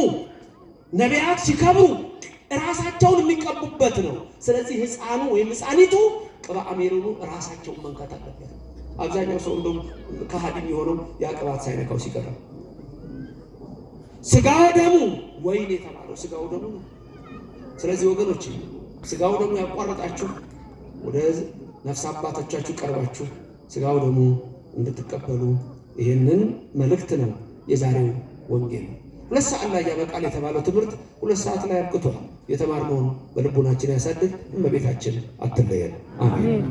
ነቢያት ሲከብሩ ራሳቸውን የሚቀቡበት ነው። ስለዚህ ሕፃኑ ወይም ሕፃኒቱ ቅብአ ሜሮኑ ራሳቸውን መንካት አለበት። አብዛኛው ሰው እንደውም ከሃዲ የሆነው ያ ቅባት ሳይነካው ሲቀር ስጋው ደሙ ወይን የተባለው ስጋው ደሙ ነው። ስለዚህ ወገኖች ስጋው ደሙ ያቋረጣችሁ ወደ ነፍስ አባቶቻችሁ ቀርባችሁ ስጋው ደሙ እንድትቀበሉ ይህንን መልእክት ነው የዛሬው ወንጌል። 2 ሰዓት ላይ ያበቃል የተባለው ትምህርት 2 ሰዓት ላይ አብቅቷል። የተማርነውን በልቦናችን ያሳድግ። እመቤታችን አትለየን። አሜን።